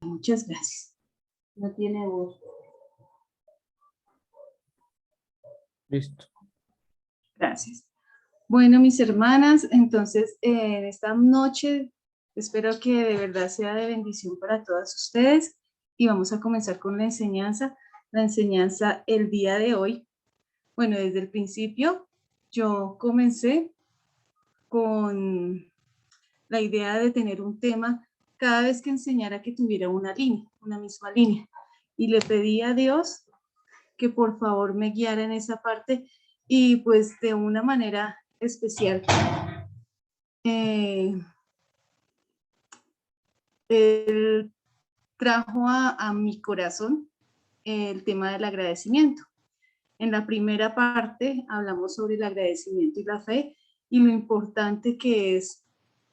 Muchas gracias. No tiene voz. Listo. Gracias. Bueno, mis hermanas, entonces en esta noche espero que de verdad sea de bendición para todas ustedes y vamos a comenzar con la enseñanza el día de hoy. Bueno, desde el principio yo comencé con la idea de tener un tema cada vez que enseñara que tuviera una línea, una misma línea. Y le pedí a Dios que por favor me guiara en esa parte y pues de una manera especial. Él trajo a mi corazón el tema del agradecimiento. En la primera parte hablamos sobre el agradecimiento y la fe y lo importante que es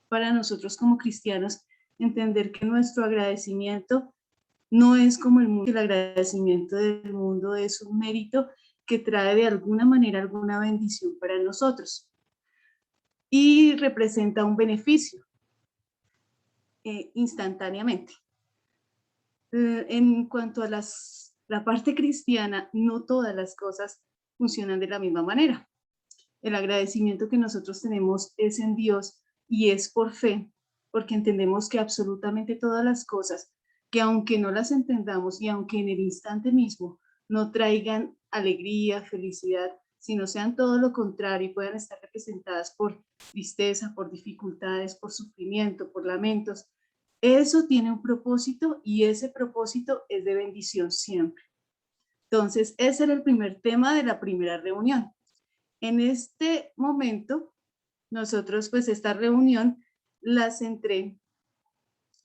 para nosotros como cristianos entender que nuestro agradecimiento no es como el mundo, el agradecimiento del mundo es un mérito que trae de alguna manera alguna bendición para nosotros y representa un beneficio instantáneamente. En cuanto a la parte cristiana, no todas las cosas funcionan de la misma manera. El agradecimiento que nosotros tenemos es en Dios y es por fe, porque entendemos que absolutamente todas las cosas, que aunque no las entendamos y aunque en el instante mismo no traigan alegría, felicidad, sino sean todo lo contrario y puedan estar representadas por tristeza, por dificultades, por sufrimiento, por lamentos, eso tiene un propósito y ese propósito es de bendición siempre. Entonces, ese era el primer tema de la primera reunión. En este momento, nosotros pues esta reunión la centré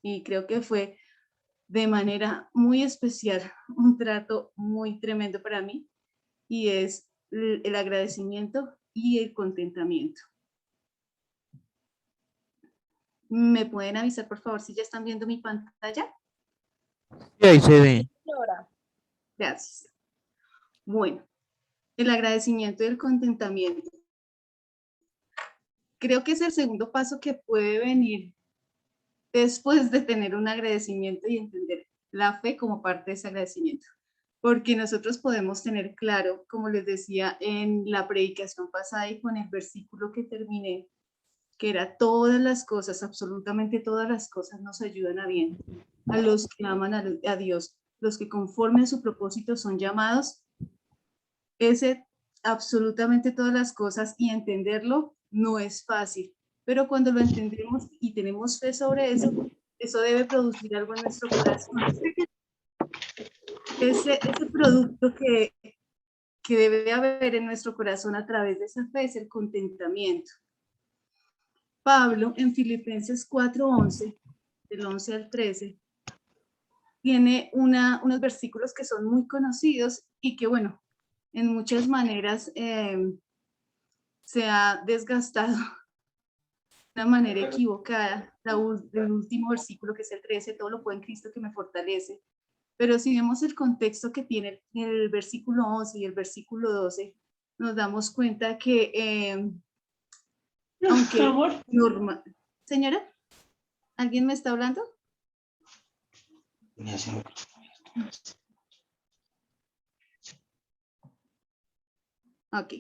y creo que fue de manera muy especial, un trato muy tremendo para mí y es el agradecimiento y el contentamiento. ¿Me pueden avisar por favor si ya están viendo mi pantalla? Y ahí se ve. Gracias. Bueno, el agradecimiento y el contentamiento. Creo que es el segundo paso que puede venir después de tener un agradecimiento y entender la fe como parte de ese agradecimiento. Porque nosotros podemos tener claro, como les decía en la predicación pasada y con el versículo que terminé, que era todas las cosas, absolutamente todas las cosas nos ayudan a bien. A los que aman a Dios, los que conforme a su propósito son llamados, ese absolutamente todas las cosas y entenderlo no es fácil, pero cuando lo entendemos y tenemos fe sobre eso, eso debe producir algo en nuestro corazón. Ese producto que debe haber en nuestro corazón a través de esa fe es el contentamiento. Pablo en Filipenses 4:11, del 11 al 13, tiene unos versículos que son muy conocidos y que, bueno, en muchas maneras se ha desgastado de una manera equivocada. El último versículo, que es el 13, todo lo puedo en Cristo que me fortalece. Pero si vemos el contexto que tiene el versículo 11 y el versículo 12, nos damos cuenta que, aunque normal. Señora, ¿alguien me está hablando? Ok.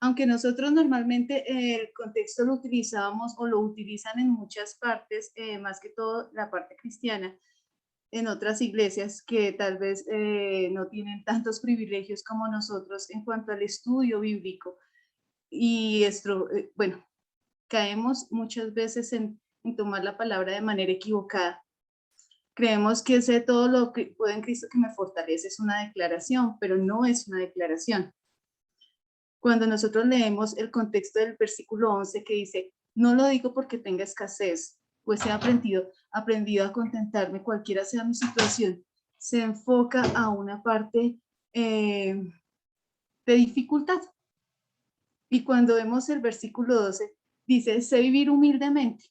Aunque nosotros normalmente el contexto lo utilizábamos o lo utilizan en muchas partes, más que todo la parte cristiana, en otras iglesias que tal vez no tienen tantos privilegios como nosotros en cuanto al estudio bíblico. Y esto, bueno, caemos muchas veces en tomar la palabra de manera equivocada. Creemos que sé todo lo que puedo en Cristo que me fortalece, es una declaración, pero no es una declaración. Cuando nosotros leemos el contexto del versículo 11 que dice, no lo digo porque tenga escasez, pues he aprendido a contentarme cualquiera sea mi situación, se enfoca a una parte de dificultad. Y cuando vemos el versículo 12, dice, sé vivir humildemente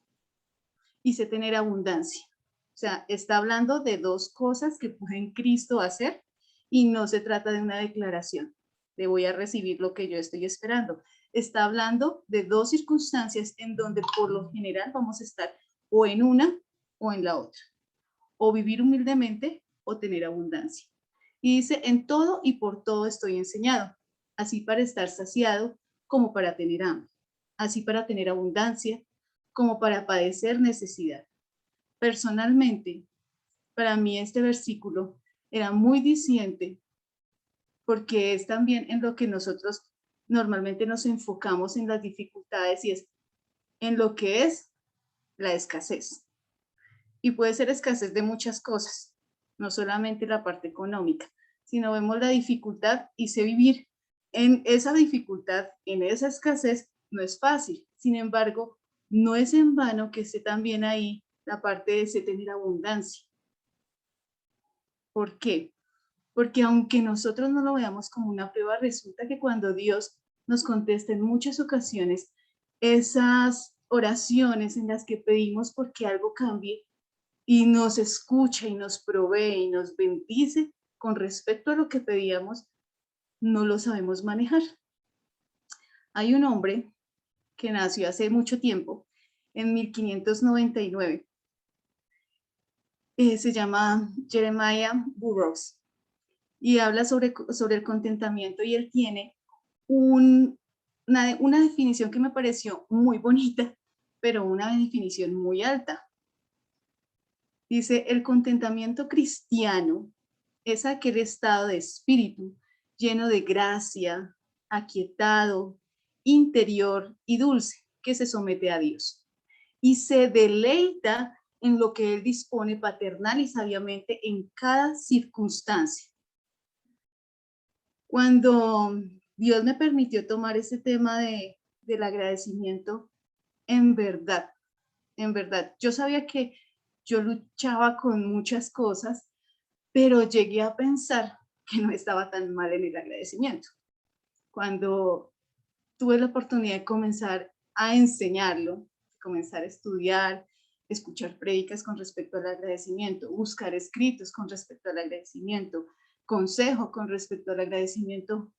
y sé tener abundancia. O sea, está hablando de dos cosas que puede en Cristo hacer y no se trata de una declaración de voy a recibir lo que yo estoy esperando. Está hablando de dos circunstancias en donde por lo general vamos a estar o en una o en la otra, o vivir humildemente o tener abundancia. Y dice, en todo y por todo estoy enseñado, así para estar saciado como para tener hambre, así para tener abundancia como para padecer necesidad. Personalmente, para mí este versículo era muy diciente porque es también en lo que nosotros normalmente nos enfocamos en las dificultades y es en lo que es la escasez. Y puede ser escasez de muchas cosas, no solamente la parte económica, sino vemos la dificultad y sé vivir en esa dificultad, en esa escasez, no es fácil. Sin embargo, no es en vano que esté también ahí la parte de ese tener abundancia. ¿Por qué? Porque aunque nosotros no lo veamos como una prueba, resulta que cuando Dios nos contesta en muchas ocasiones esas oraciones en las que pedimos porque algo cambie y nos escucha y nos provee y nos bendice con respecto a lo que pedíamos, no lo sabemos manejar. Hay un hombre que nació hace mucho tiempo, en 1599, se llama Jeremiah Burroughs, y habla sobre el contentamiento, y él tiene una definición que me pareció muy bonita, pero una definición muy alta. Dice, el contentamiento cristiano es aquel estado de espíritu lleno de gracia, aquietado, interior y dulce, que se somete a Dios y se deleita en lo que Él dispone paternal y sabiamente en cada circunstancia. Cuando Dios me permitió tomar ese tema del agradecimiento, en verdad, yo sabía que yo luchaba con muchas cosas, pero llegué a pensar que no estaba tan mal en el agradecimiento. Cuando tuve la oportunidad de comenzar a enseñarlo, comenzar a estudiar, escuchar prédicas con respecto al agradecimiento, buscar escritos con respecto al agradecimiento, consejo con respecto al agradecimiento,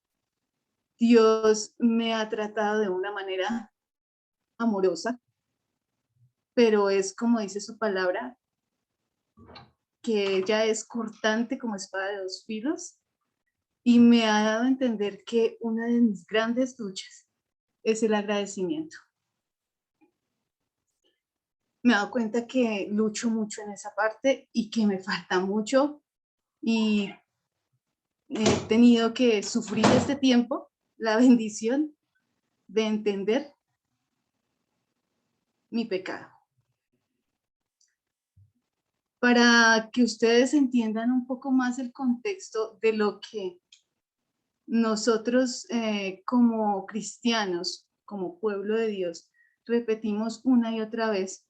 Dios me ha tratado de una manera amorosa, pero es como dice su palabra, que ella es cortante como espada de dos filos, y me ha dado a entender que una de mis grandes luchas es el agradecimiento. Me he dado cuenta que lucho mucho en esa parte y que me falta mucho, y he tenido que sufrir este tiempo la bendición de entender mi pecado. Para que ustedes entiendan un poco más el contexto de lo que nosotros como cristianos, como pueblo de Dios, repetimos una y otra vez,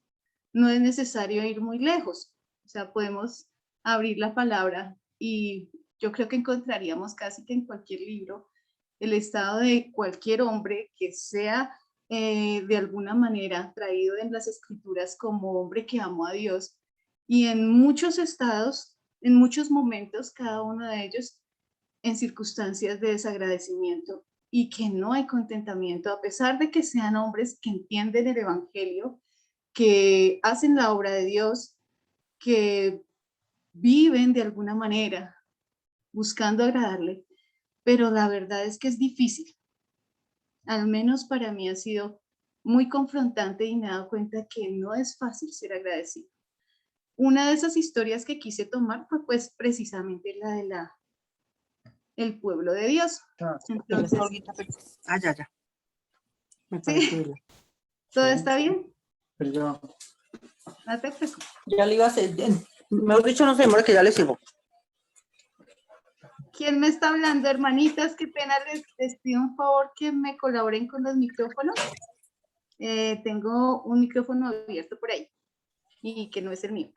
no es necesario ir muy lejos. O sea, podemos abrir la palabra y yo creo que encontraríamos casi que en cualquier libro el estado de cualquier hombre que sea de alguna manera traído en las escrituras como hombre que amó a Dios. Y en muchos estados, en muchos momentos, cada uno de ellos en circunstancias de desagradecimiento y que no hay contentamiento, a pesar de que sean hombres que entienden el evangelio, que hacen la obra de Dios, que viven de alguna manera buscando agradarle, pero la verdad es que es difícil. Al menos para mí ha sido muy confrontante y me he dado cuenta que no es fácil ser agradecido. Una de esas historias que quise tomar fue pues precisamente la de el pueblo de Dios. Entonces, ya. Me sí, todo está bien. Pero No te preocupes. ya le iba a hacer. Mejor dicho, no se demora que ya le sirvo. ¿Quién me está hablando, hermanitas? Qué pena, les pido un favor que me colaboren con los micrófonos. Tengo un micrófono abierto por ahí y que no es el mío.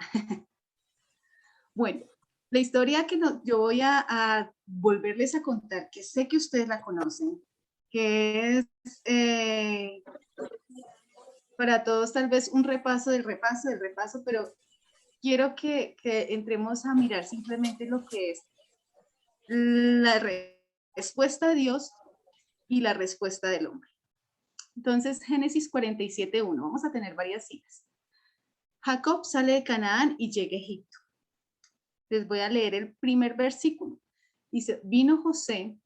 Bueno, la historia que yo voy a volverles a contar, que sé que ustedes la conocen, que es para todos tal vez un repaso del repaso, pero quiero que entremos a mirar simplemente lo que es la respuesta de Dios y la respuesta del hombre. Entonces, Génesis 47:1, vamos a tener varias citas. Jacob sale de Canaán y llega a Egipto. Les voy a leer el primer versículo. Dice, vino José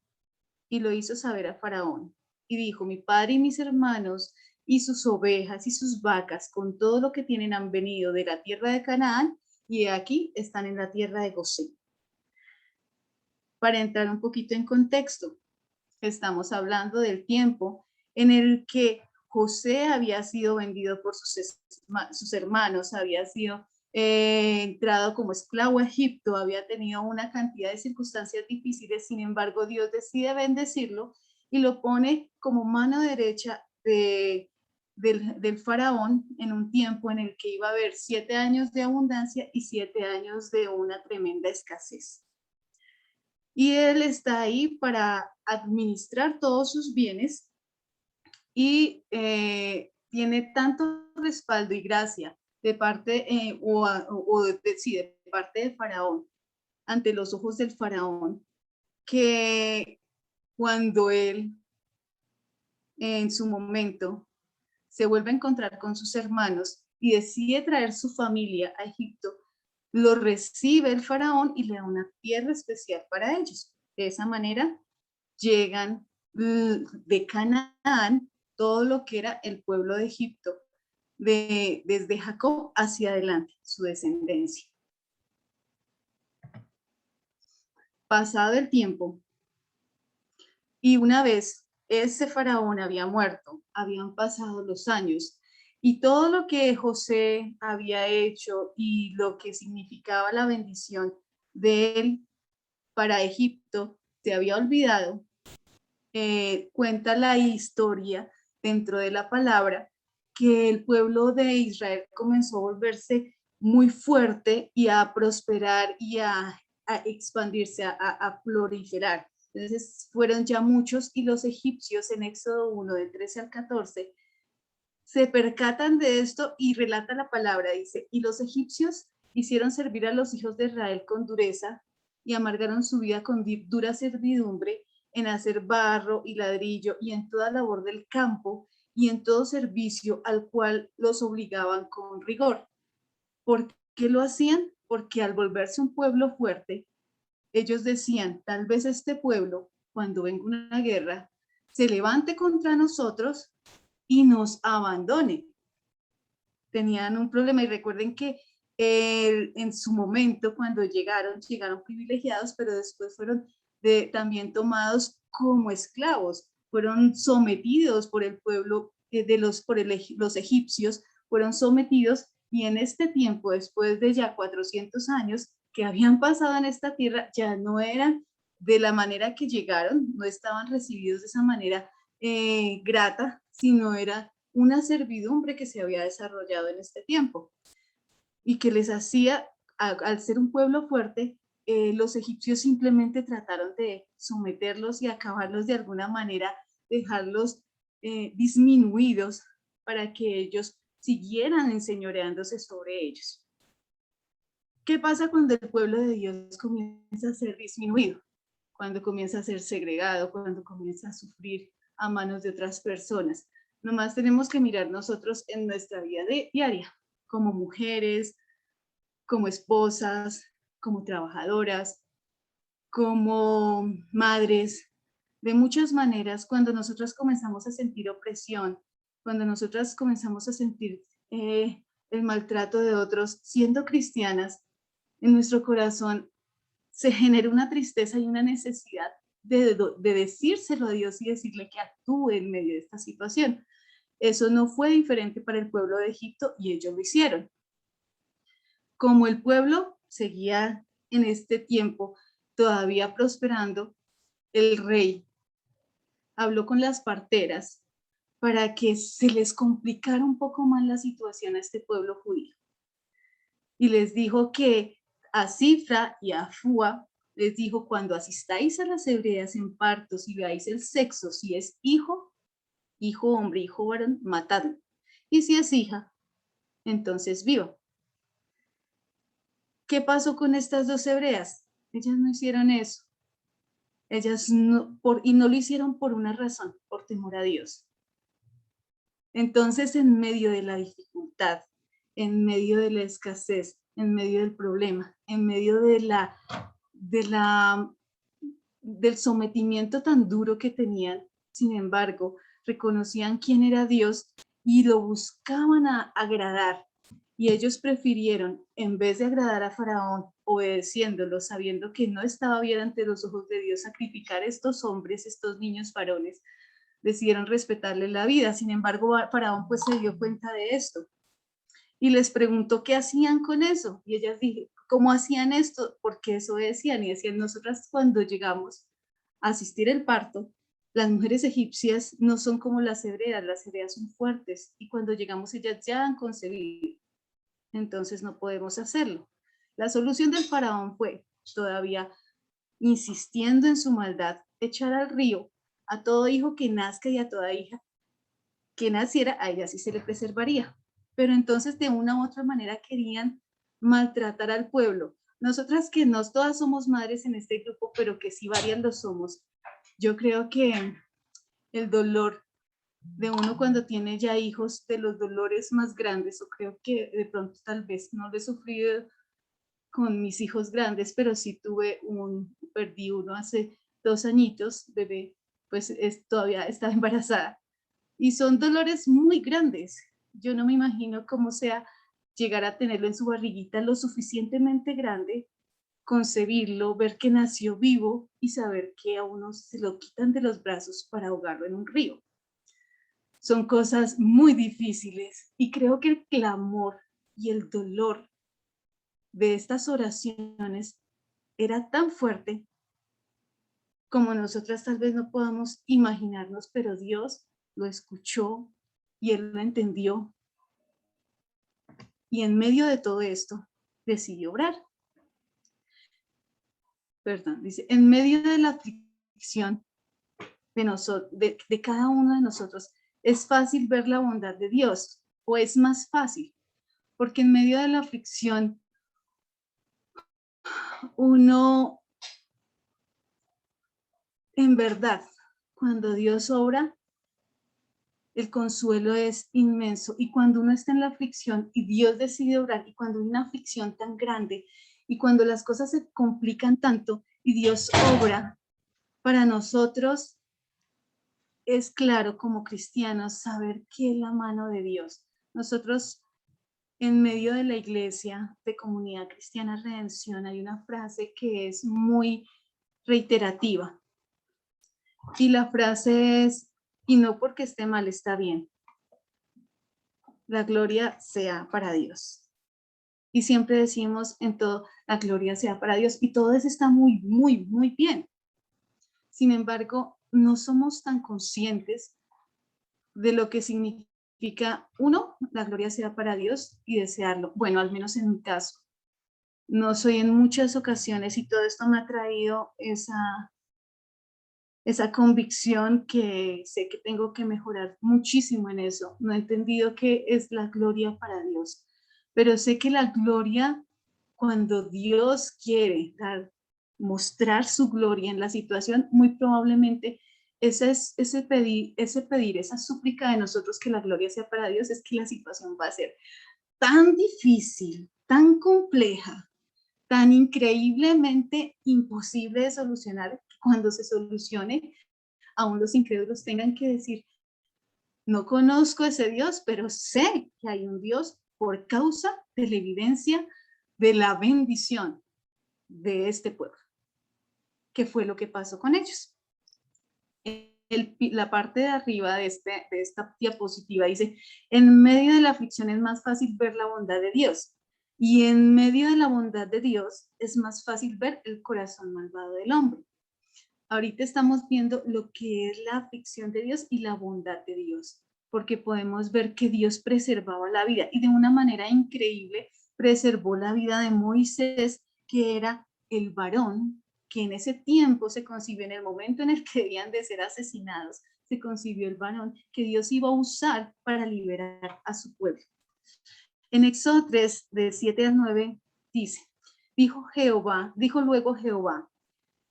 y lo hizo saber a Faraón. Y dijo, mi padre y mis hermanos y sus ovejas y sus vacas con todo lo que tienen han venido de la tierra de Canaán y aquí están en la tierra de Gosén. Para entrar un poquito en contexto, estamos hablando del tiempo en el que José había sido vendido por sus hermanos, había sido entrado como esclavo a Egipto, había tenido una cantidad de circunstancias difíciles, sin embargo Dios decide bendecirlo y lo pone como mano derecha del faraón en un tiempo en el que iba a haber 7 años de abundancia y 7 años de una tremenda escasez. Y él está ahí para administrar todos sus bienes y tiene tanto respaldo y gracia de parte de parte del faraón, ante los ojos del faraón, que cuando él en su momento se vuelve a encontrar con sus hermanos y decide traer su familia a Egipto, lo recibe el faraón y le da una tierra especial para ellos. De esa manera llegan de Canaán todo lo que era el pueblo de Egipto, desde Jacob hacia adelante, su descendencia. Pasado el tiempo, y una vez ese faraón había muerto, habían pasado los años, y todo lo que José había hecho y lo que significaba la bendición de él para Egipto se había olvidado. Cuenta la historia dentro de la palabra que el pueblo de Israel comenzó a volverse muy fuerte y a prosperar y a expandirse, a proliferar. Entonces fueron ya muchos y los egipcios en Éxodo 1, del 13 al 14, se percatan de esto y relata la palabra, dice, y los egipcios hicieron servir a los hijos de Israel con dureza y amargaron su vida con dura servidumbre en hacer barro y ladrillo y en toda labor del campo y en todo servicio al cual los obligaban con rigor. ¿Por qué lo hacían? Porque al volverse un pueblo fuerte, ellos decían, tal vez este pueblo, cuando venga una guerra, se levante contra nosotros y nos abandone. Tenían un problema y recuerden que en su momento cuando llegaron privilegiados, pero después fueron también tomados como esclavos, fueron sometidos por el pueblo los egipcios, fueron sometidos y en este tiempo, después de ya 400 años que habían pasado en esta tierra, ya no eran de la manera que llegaron, no estaban recibidos de esa manera grata, sino era una servidumbre que se había desarrollado en este tiempo y que les hacía, al ser un pueblo fuerte, los egipcios simplemente trataron de someterlos y acabarlos de alguna manera, dejarlos disminuidos para que ellos siguieran enseñoreándose sobre ellos. ¿Qué pasa cuando el pueblo de Dios comienza a ser disminuido? Cuando comienza a ser segregado, cuando comienza a sufrir a manos de otras personas. Nomás tenemos que mirar nosotros en nuestra vida diaria, como mujeres, como esposas, como trabajadoras, como madres, de muchas maneras, cuando nosotras comenzamos a sentir opresión, cuando nosotras comenzamos a sentir el maltrato de otros, siendo cristianas, en nuestro corazón se genera una tristeza y una necesidad de decírselo a Dios y decirle que actúe en medio de esta situación. Eso no fue diferente para el pueblo de Egipto y ellos lo hicieron. Como el pueblo seguía en este tiempo todavía prosperando, el rey habló con las parteras para que se les complicara un poco más la situación a este pueblo judío. Y les dijo que a Cifra y a Fua les dijo, cuando asistáis a las hebreas en partos y veáis el sexo, si es hijo hombre, hijo varón, matadlo. Y si es hija, entonces viva. ¿Qué pasó con estas dos hebreas? Ellas no hicieron eso. Ellas no, y no lo hicieron por una razón, por temor a Dios. Entonces, en medio de la dificultad, en medio de la escasez, en medio del problema, en medio del sometimiento tan duro que tenían. Sin embargo, reconocían quién era Dios y lo buscaban agradar. Y ellos prefirieron, en vez de agradar a Faraón, obedeciéndolo, sabiendo que no estaba bien ante los ojos de Dios sacrificar a estos hombres, estos niños varones, decidieron respetarle la vida. Sin embargo, Faraón pues se dio cuenta de esto y les preguntó qué hacían con eso. Y ellas dijeron, ¿cómo hacían esto? Porque eso decían, y decían, nosotras cuando llegamos a asistir al parto, las mujeres egipcias no son como las hebreas son fuertes, y cuando llegamos ellas ya han concebido, entonces no podemos hacerlo. La solución del faraón fue, todavía insistiendo en su maldad, echar al río a todo hijo que nazca y a toda hija que naciera, a ella sí se le preservaría. Pero entonces de una u otra manera querían maltratar al pueblo. Nosotras que no todas somos madres en este grupo, pero que sí varias lo somos, yo creo que el dolor de uno cuando tiene ya hijos, de los dolores más grandes, o creo que de pronto tal vez no lo he sufrido con mis hijos grandes, pero sí perdí uno hace 2 añitos, bebé, pues todavía estaba embarazada. Y son dolores muy grandes. Yo no me imagino cómo sea llegar a tenerlo en su barriguita lo suficientemente grande, concebirlo, ver que nació vivo y saber que a uno se lo quitan de los brazos para ahogarlo en un río. Son cosas muy difíciles y creo que el clamor y el dolor de estas oraciones era tan fuerte como nosotras tal vez no podamos imaginarnos, pero Dios lo escuchó y Él lo entendió. Y en medio de todo esto, decidió obrar. Perdón, dice, en medio de la aflicción de cada uno de nosotros, es fácil ver la bondad de Dios, o es más fácil, porque en medio de la aflicción, uno, en verdad, cuando Dios obra, el consuelo es inmenso. Y cuando uno está en la aflicción y Dios decide obrar, y cuando hay una aflicción tan grande, y cuando las cosas se complican tanto y Dios obra, para nosotros es claro como cristianos saber que es la mano de Dios. Nosotros en medio de la iglesia de Comunidad Cristiana Redención hay una frase que es muy reiterativa. Y la frase es, y no porque esté mal, está bien. La gloria sea para Dios. Y siempre decimos en todo, la gloria sea para Dios. Y todo eso está muy, muy, muy bien. Sin embargo, no somos tan conscientes de lo que significa, uno, la gloria sea para Dios y desearlo. Bueno, al menos en mi caso. No soy en muchas ocasiones y todo esto me ha traído esa convicción que sé que tengo que mejorar muchísimo en eso. No he entendido qué es la gloria para Dios, pero sé que la gloria, cuando Dios quiere mostrar su gloria en la situación, muy probablemente ese pedir, esa súplica de nosotros que la gloria sea para Dios, es que la situación va a ser tan difícil, tan compleja, tan increíblemente imposible de solucionar, que cuando se solucione, aún los incrédulos tengan que decir, no conozco ese Dios, pero sé que hay un Dios por causa de la evidencia de la bendición de este pueblo. ¿Qué fue lo que pasó con ellos? La parte de arriba de esta diapositiva dice, en medio de la aflicción es más fácil ver la bondad de Dios. Y en medio de la bondad de Dios es más fácil ver el corazón malvado del hombre. Ahorita estamos viendo lo que es la aflicción de Dios y la bondad de Dios, porque podemos ver que Dios preservaba la vida y de una manera increíble preservó la vida de Moisés, que era el varón que en ese tiempo se concibió, en el momento en el que debían de ser asesinados, se concibió el varón que Dios iba a usar para liberar a su pueblo. En Éxodo 3, de 7 al 9, dice, dijo luego Jehová,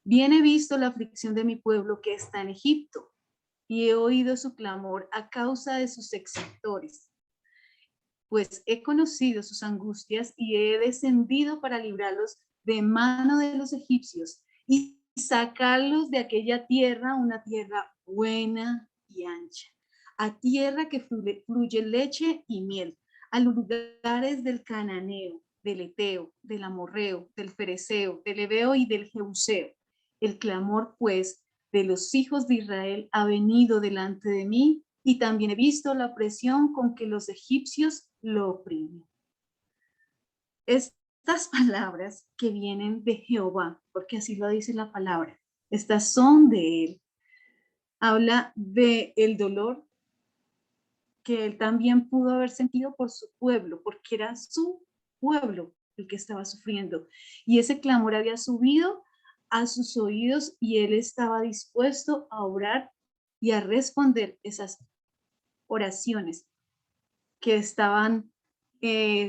bien he visto la aflicción de mi pueblo que está en Egipto, y he oído su clamor a causa de sus exactores. pues he conocido sus angustias y he descendido para librarlos de mano de los egipcios y sacarlos de aquella tierra, una tierra buena y ancha, a tierra que fluye leche y miel, a los lugares del cananeo, del eteo, del amorreo, del fereceo, del heveo y del jebuseo. El clamor, pues, de los hijos de Israel ha venido delante de mí, y también he visto la opresión con que los egipcios lo oprimen. Estas palabras que vienen de Jehová, porque así lo dice la palabra, estas son de él. Habla de el dolor que él también pudo haber sentido por su pueblo, porque era su pueblo el que estaba sufriendo. Y ese clamor había subido a sus oídos y él estaba dispuesto a orar y a responder esas oraciones que estaban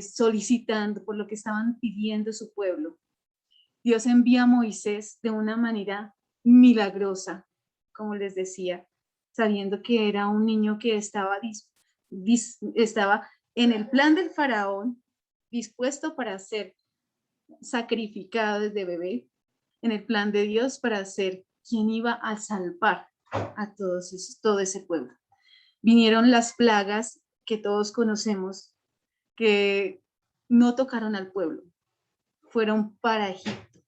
solicitando, por lo que estaban pidiendo su pueblo. Dios envía a Moisés de una manera milagrosa, como les decía, sabiendo que era un niño que estaba en el plan del faraón, dispuesto para ser sacrificado desde bebé, en el plan de Dios para ser quien iba a salvar a todo ese pueblo. Vinieron las plagas que todos conocemos, que no tocaron al pueblo, fueron para Egipto.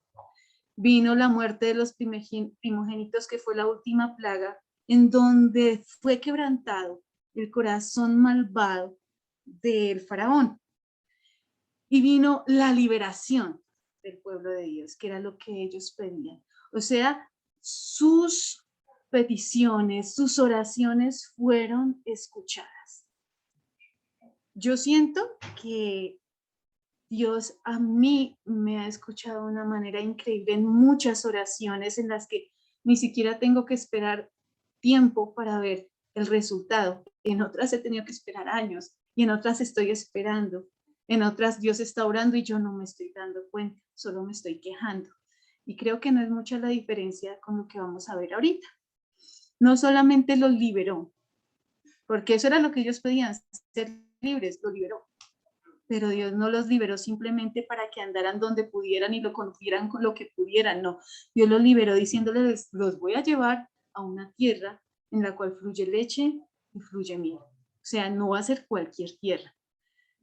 Vino la muerte de los primogénitos, que fue la última plaga, en donde fue quebrantado el corazón malvado del faraón. Y vino la liberación del pueblo de Dios, que era lo que ellos pedían. O sea, sus peticiones, sus oraciones fueron escuchadas. Yo siento que Dios a mí me ha escuchado de una manera increíble en muchas oraciones en las que ni siquiera tengo que esperar tiempo para ver el resultado. En otras he tenido que esperar años y en otras estoy esperando. En otras Dios está orando y yo no me estoy dando cuenta, solo me estoy quejando. Y creo que no es mucha la diferencia con lo que vamos a ver ahorita. No solamente los liberó, porque eso era lo que ellos pedían, ser libres, lo liberó. Pero Dios no los liberó simplemente para que andaran donde pudieran y lo confieran con lo que pudieran, no. Dios los liberó diciéndoles, los voy a llevar a una tierra en la cual fluye leche y fluye miel. O sea, no va a ser cualquier tierra.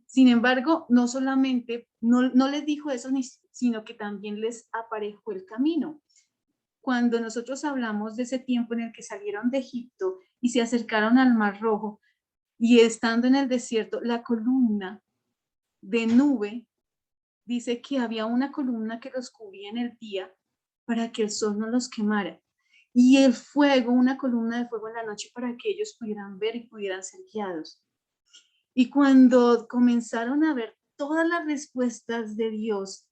Sin embargo, no solamente, no les dijo eso, sino que también les aparejó el camino. Cuando nosotros hablamos de ese tiempo en el que salieron de Egipto y se acercaron al Mar Rojo, y estando en el desierto, la columna de nube dice que había una columna que los cubría en el día para que el sol no los quemara, y el fuego, una columna de fuego en la noche para que ellos pudieran ver y pudieran ser guiados. Y cuando comenzaron a ver todas las respuestas de Dios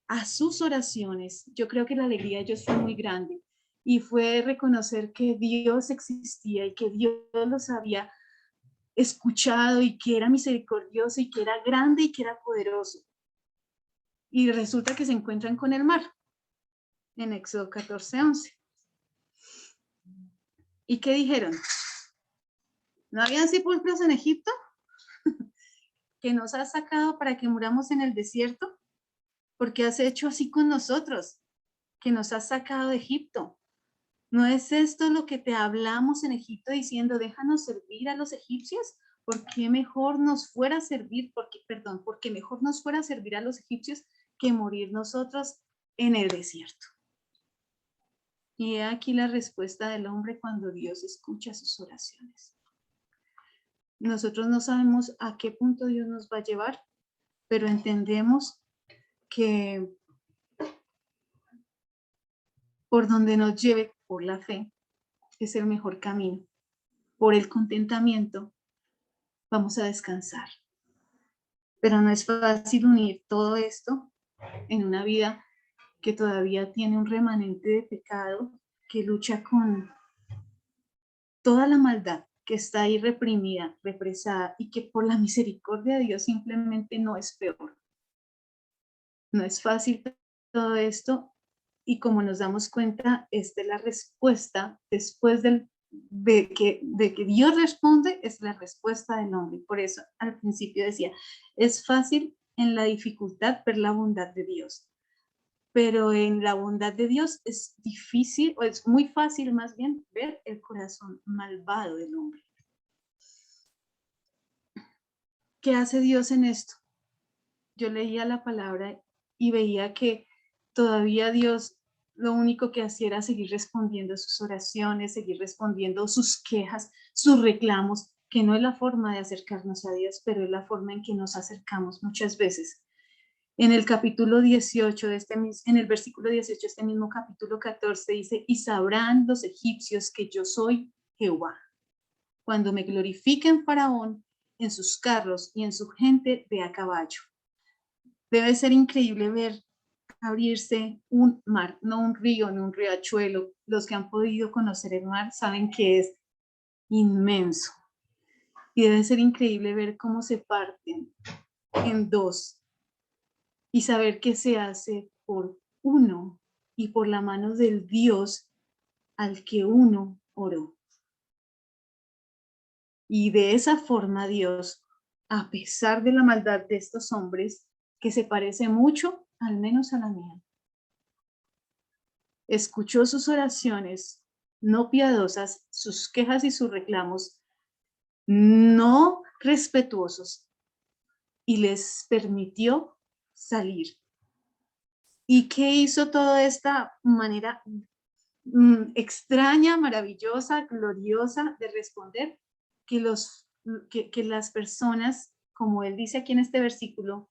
a sus oraciones, yo creo que la alegría de ellos fue muy grande, y fue reconocer que Dios existía y que Dios los había escuchado y que era misericordioso y que era grande y que era poderoso. Y resulta que se encuentran con el mar en Éxodo 14:11. ¿Y qué dijeron? ¿No habían sepulcros en Egipto? ¿Que nos has sacado para que muramos en el desierto? ¿Por qué has hecho así con nosotros? Que nos has sacado de Egipto. ¿No es esto lo que te hablamos en Egipto diciendo, déjanos servir a los egipcios? ¿Por qué mejor nos fuera a servir, porque mejor nos fuera a servir a los egipcios que morir nosotros en el desierto? Y he aquí la respuesta del hombre cuando Dios escucha sus oraciones. Nosotros no sabemos a qué punto Dios nos va a llevar, pero entendemos que por donde nos lleve, por la fe, es el mejor camino. Por el contentamiento vamos a descansar. Pero no es fácil unir todo esto en una vida que todavía tiene un remanente de pecado, que lucha con toda la maldad que está ahí reprimida, represada, y que por la misericordia de Dios simplemente no es peor. No es fácil todo esto, y como nos damos cuenta, esta es la respuesta después del de que Dios responde es la respuesta del hombre. Por eso al principio decía, es fácil en la dificultad ver la bondad de Dios, pero en la bondad de Dios es difícil, o es muy fácil más bien, ver el corazón malvado del hombre. ¿Qué hace Dios en esto? Yo leía la palabra y veía que todavía Dios lo único que hacía era seguir respondiendo sus oraciones, seguir respondiendo sus quejas, sus reclamos, que no es la forma de acercarnos a Dios, pero es la forma en que nos acercamos muchas veces. En el capítulo 18 en el versículo 18 de este mismo capítulo 14 dice, y sabrán los egipcios que yo soy Jehová, cuando me glorifiquen Faraón en sus carros y en su gente de a caballo. Debe ser increíble ver abrirse un mar, no un río, no un riachuelo. Los que han podido conocer el mar saben que es inmenso. Y debe ser increíble ver cómo se parten en dos y saber que se hace por uno y por la mano del Dios al que uno oró. Y de esa forma Dios, a pesar de la maldad de estos hombres, que se parece mucho, al menos a la mía, escuchó sus oraciones no piadosas, sus quejas y sus reclamos no respetuosos, y les permitió salir. ¿Y qué hizo toda esta manera extraña, maravillosa, gloriosa de responder? Que las personas, como él dice aquí en este versículo,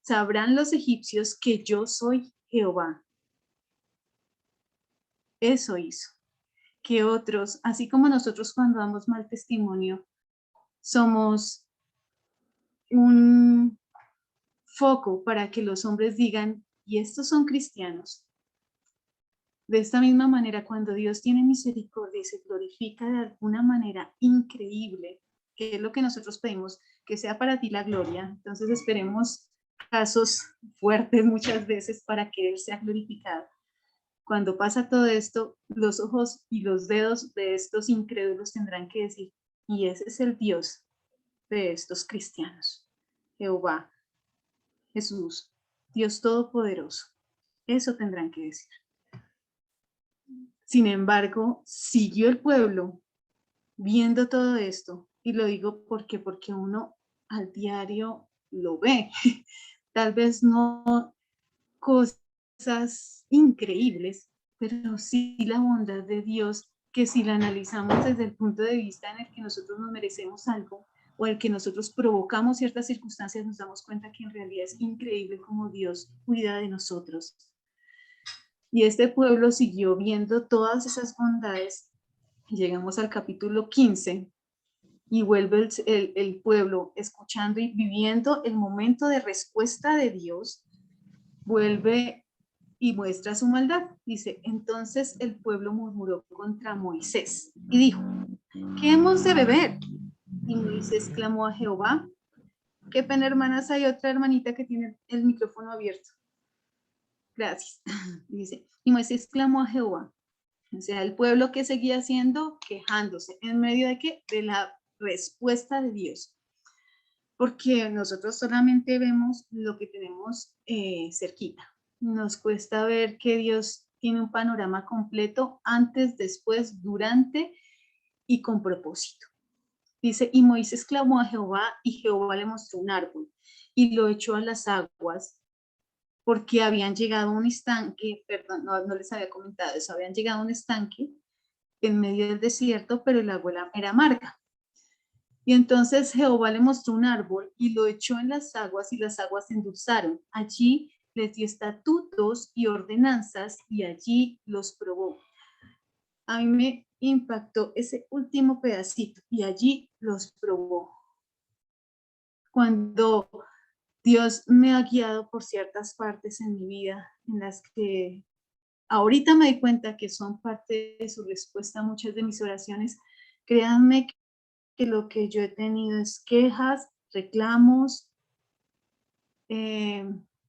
sabrán los egipcios que yo soy Jehová. Eso hizo. Que otros, así como nosotros cuando damos mal testimonio, somos un foco para que los hombres digan, y estos son cristianos. De esta misma manera, cuando Dios tiene misericordia y se glorifica de alguna manera increíble, que es lo que nosotros pedimos, que sea para ti la gloria, entonces esperemos casos fuertes muchas veces para que Él sea glorificado. Cuando pasa todo esto, los ojos y los dedos de estos incrédulos tendrán que decir, y ese es el Dios de estos cristianos, Jehová, Jesús, Dios Todopoderoso. Eso tendrán que decir. Sin embargo, siguió el pueblo viendo todo esto, y lo digo porque uno al diario lo ve. Tal vez no cosas increíbles, pero sí la bondad de Dios, que si la analizamos desde el punto de vista en el que nosotros nos merecemos algo o el que nosotros provocamos ciertas circunstancias, nos damos cuenta que en realidad es increíble cómo Dios cuida de nosotros. Y este pueblo siguió viendo todas esas bondades. Llegamos al capítulo 15 y vuelve el pueblo escuchando y viviendo el momento de respuesta de Dios, vuelve y muestra su maldad. Dice, entonces el pueblo murmuró contra Moisés y dijo, ¿qué hemos de beber? Y Moisés clamó a Jehová. Qué pena, hermanas, hay otra hermanita que tiene el micrófono abierto. Gracias. Dice, y Moisés clamó a Jehová. O sea, el pueblo que seguía haciendo, quejándose, ¿en medio de qué? De la respuesta de Dios. Porque nosotros solamente vemos lo que tenemos cerquita. Nos cuesta ver que Dios tiene un panorama completo antes, después, durante y con propósito. Dice, y Moisés clamó a Jehová y Jehová le mostró un árbol y lo echó a las aguas porque habían llegado a un estanque, perdón, no les había comentado eso, habían llegado a un estanque en medio del desierto, pero el agua era amarga. Y entonces Jehová le mostró un árbol y lo echó en las aguas y las aguas se endulzaron. Allí les dio estatutos y ordenanzas y allí los probó. A mí me impactó ese último pedacito y allí los probó. Cuando Dios me ha guiado por ciertas partes en mi vida en las que ahorita me di cuenta que son parte de su respuesta a muchas de mis oraciones, créanme que lo que yo he tenido es quejas, reclamos,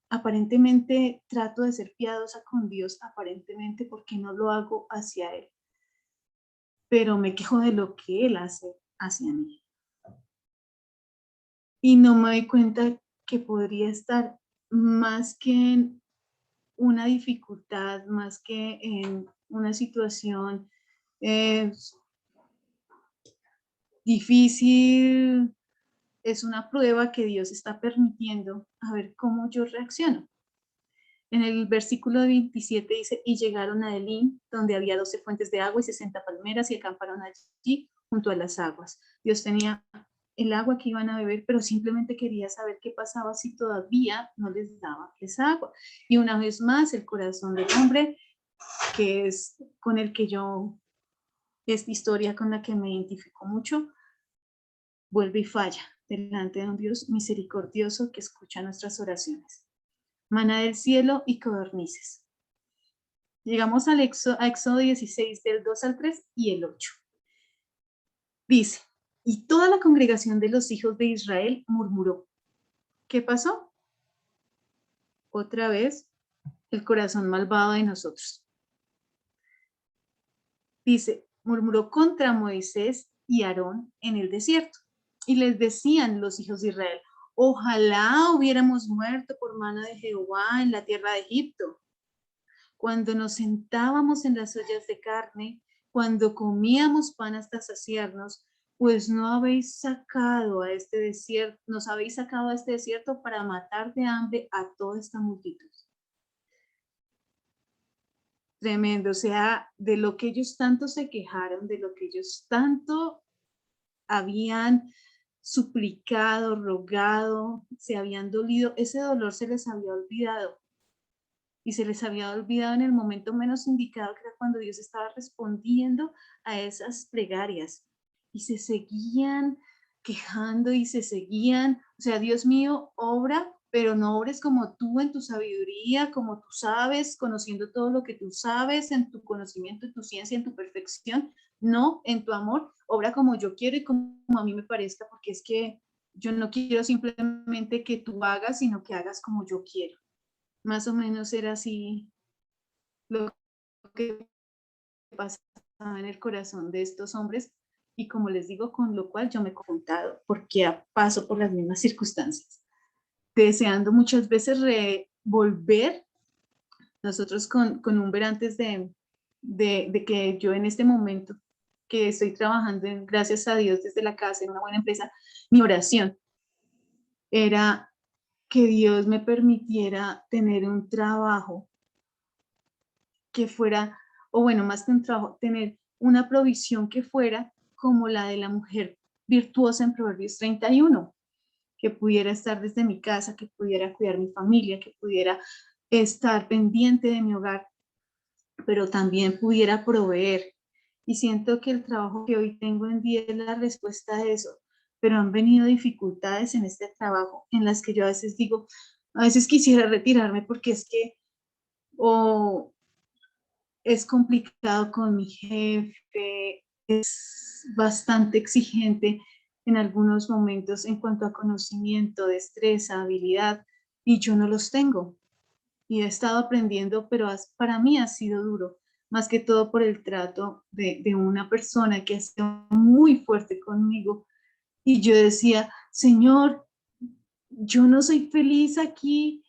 aparentemente trato de ser piadosa con Dios, aparentemente porque no lo hago hacia Él. pero me quejo de lo que Él hace hacia mí. Y no me doy cuenta que podría estar más que en una dificultad, más que en una situación difícil, es una prueba que Dios está permitiendo a ver cómo yo reacciono. En el versículo 27 dice, y llegaron a Elim, donde había 12 fuentes de agua y 60 palmeras, y acamparon allí junto a las aguas. Dios tenía el agua que iban a beber, pero simplemente quería saber qué pasaba si todavía no les daba esa agua. Y una vez más, el corazón del hombre, que es con el que yo, esta historia con la que me identifico mucho, vuelve y falla delante de un Dios misericordioso que escucha nuestras oraciones. Maná del cielo y codornices. Llegamos a Éxodo 16, del 2 al 3 y el 8. Dice, y toda la congregación de los hijos de Israel murmuró. ¿Qué pasó? Otra vez, el corazón malvado de nosotros. Dice, murmuró contra Moisés y Aarón en el desierto. Y les decían los hijos de Israel, ojalá hubiéramos muerto por mano de Jehová en la tierra de Egipto. Cuando nos sentábamos en las ollas de carne, cuando comíamos pan hasta saciarnos, pues no habéis sacado a este desierto, nos habéis sacado a este desierto para matar de hambre a toda esta multitud. Tremendo, o sea, de lo que ellos tanto se quejaron, de lo que ellos tanto habían suplicado, rogado, se habían dolido, ese dolor se les había olvidado. Y se les había olvidado en el momento menos indicado, que era cuando Dios estaba respondiendo a esas plegarias. Y se seguían quejando y se seguían, o sea, Dios mío, obra, pero no obres como tú en tu sabiduría, como tú sabes, conociendo todo lo que tú sabes, en tu conocimiento, en tu ciencia, en tu perfección, no en tu amor, obra como yo quiero y como a mí me parezca, porque es que yo no quiero simplemente que tú hagas, sino que hagas como yo quiero. Más o menos era así lo que pasaba en el corazón de estos hombres, y como les digo, con lo cual yo me he confrontado porque paso por las mismas circunstancias, deseando muchas veces volver. Nosotros con Humber, antes de que yo en este momento que estoy trabajando, gracias a Dios, desde la casa en una buena empresa, mi oración era que Dios me permitiera tener un trabajo que fuera, o bueno, más que un trabajo, tener una provisión que fuera como la de la mujer virtuosa en Proverbios 31, que pudiera estar desde mi casa, que pudiera cuidar mi familia, que pudiera estar pendiente de mi hogar, pero también pudiera proveer. Y siento que el trabajo que hoy tengo en día es la respuesta a eso, pero han venido dificultades en este trabajo en las que yo a veces digo, a veces quisiera retirarme porque es que, o es complicado con mi jefe, es bastante exigente en algunos momentos en cuanto a conocimiento, destreza, habilidad, y yo no los tengo. Y he estado aprendiendo, pero para mí ha sido duro, más que todo por el trato de una persona que ha sido muy fuerte conmigo. Y yo decía, Señor, yo no soy feliz aquí,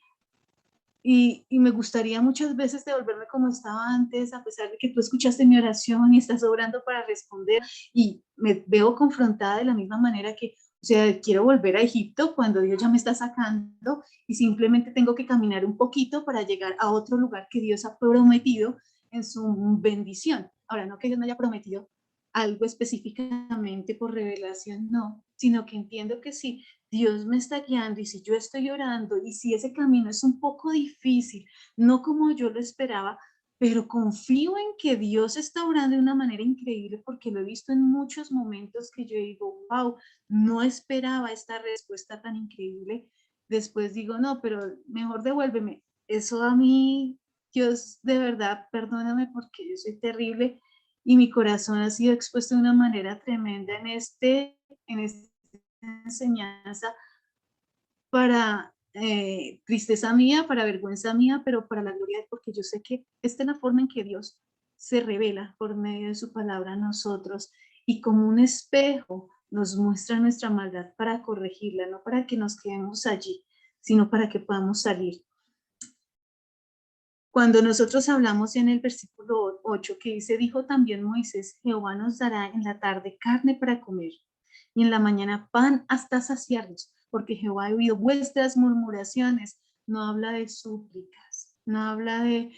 y me gustaría muchas veces devolverme como estaba antes, a pesar de que tú escuchaste mi oración y estás orando para responder, y me veo confrontada de la misma manera que, o sea, quiero volver a Egipto cuando Dios ya me está sacando y simplemente tengo que caminar un poquito para llegar a otro lugar que Dios ha prometido en su bendición. Ahora, no que Dios me haya prometido algo específicamente por revelación, no, sino que entiendo que sí, Dios me está guiando, y si yo estoy orando y si ese camino es un poco difícil, no como yo lo esperaba, pero confío en que Dios está orando de una manera increíble, porque lo he visto en muchos momentos que yo digo, wow, no esperaba esta respuesta tan increíble. Después digo, no, pero mejor devuélveme. Eso a mí, Dios, de verdad, perdóname porque yo soy terrible y mi corazón ha sido expuesto de una manera tremenda en esta enseñanza, para tristeza mía, para vergüenza mía, pero para la gloria de Dios, porque yo sé que esta es la forma en que Dios se revela por medio de su palabra a nosotros y como un espejo nos muestra nuestra maldad para corregirla, no para que nos quedemos allí, sino para que podamos salir. Cuando nosotros hablamos en el versículo 8 que dice, dijo también Moisés, Jehová nos dará en la tarde carne para comer y en la mañana pan hasta saciarnos, porque Jehová ha oído vuestras murmuraciones. No habla de súplicas, no habla de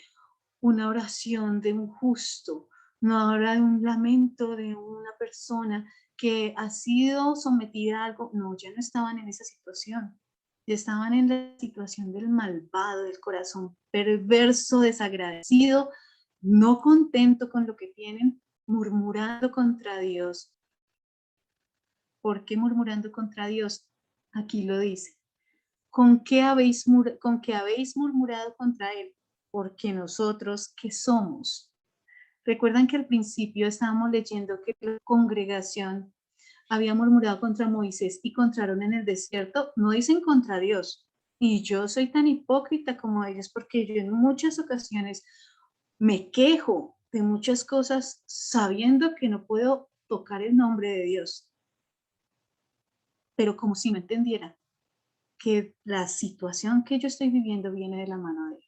una oración de un justo, no habla de un lamento de una persona que ha sido sometida a algo. No, ya no estaban en esa situación. Ya estaban en la situación del malvado, del corazón perverso, desagradecido, no contento con lo que tienen, murmurando contra Dios. ¿Por qué murmurando contra Dios? Aquí lo dice. ¿Con qué habéis murmurado contra Él? Porque nosotros, ¿qué somos? Recuerdan que al principio estábamos leyendo que la congregación había murmurado contra Moisés y contra Aarón en el desierto. No dicen contra Dios. Y yo soy tan hipócrita como ellos porque yo en muchas ocasiones me quejo de muchas cosas sabiendo que no puedo tocar el nombre de Dios. Pero como si me entendiera que la situación que yo estoy viviendo viene de la mano de Él.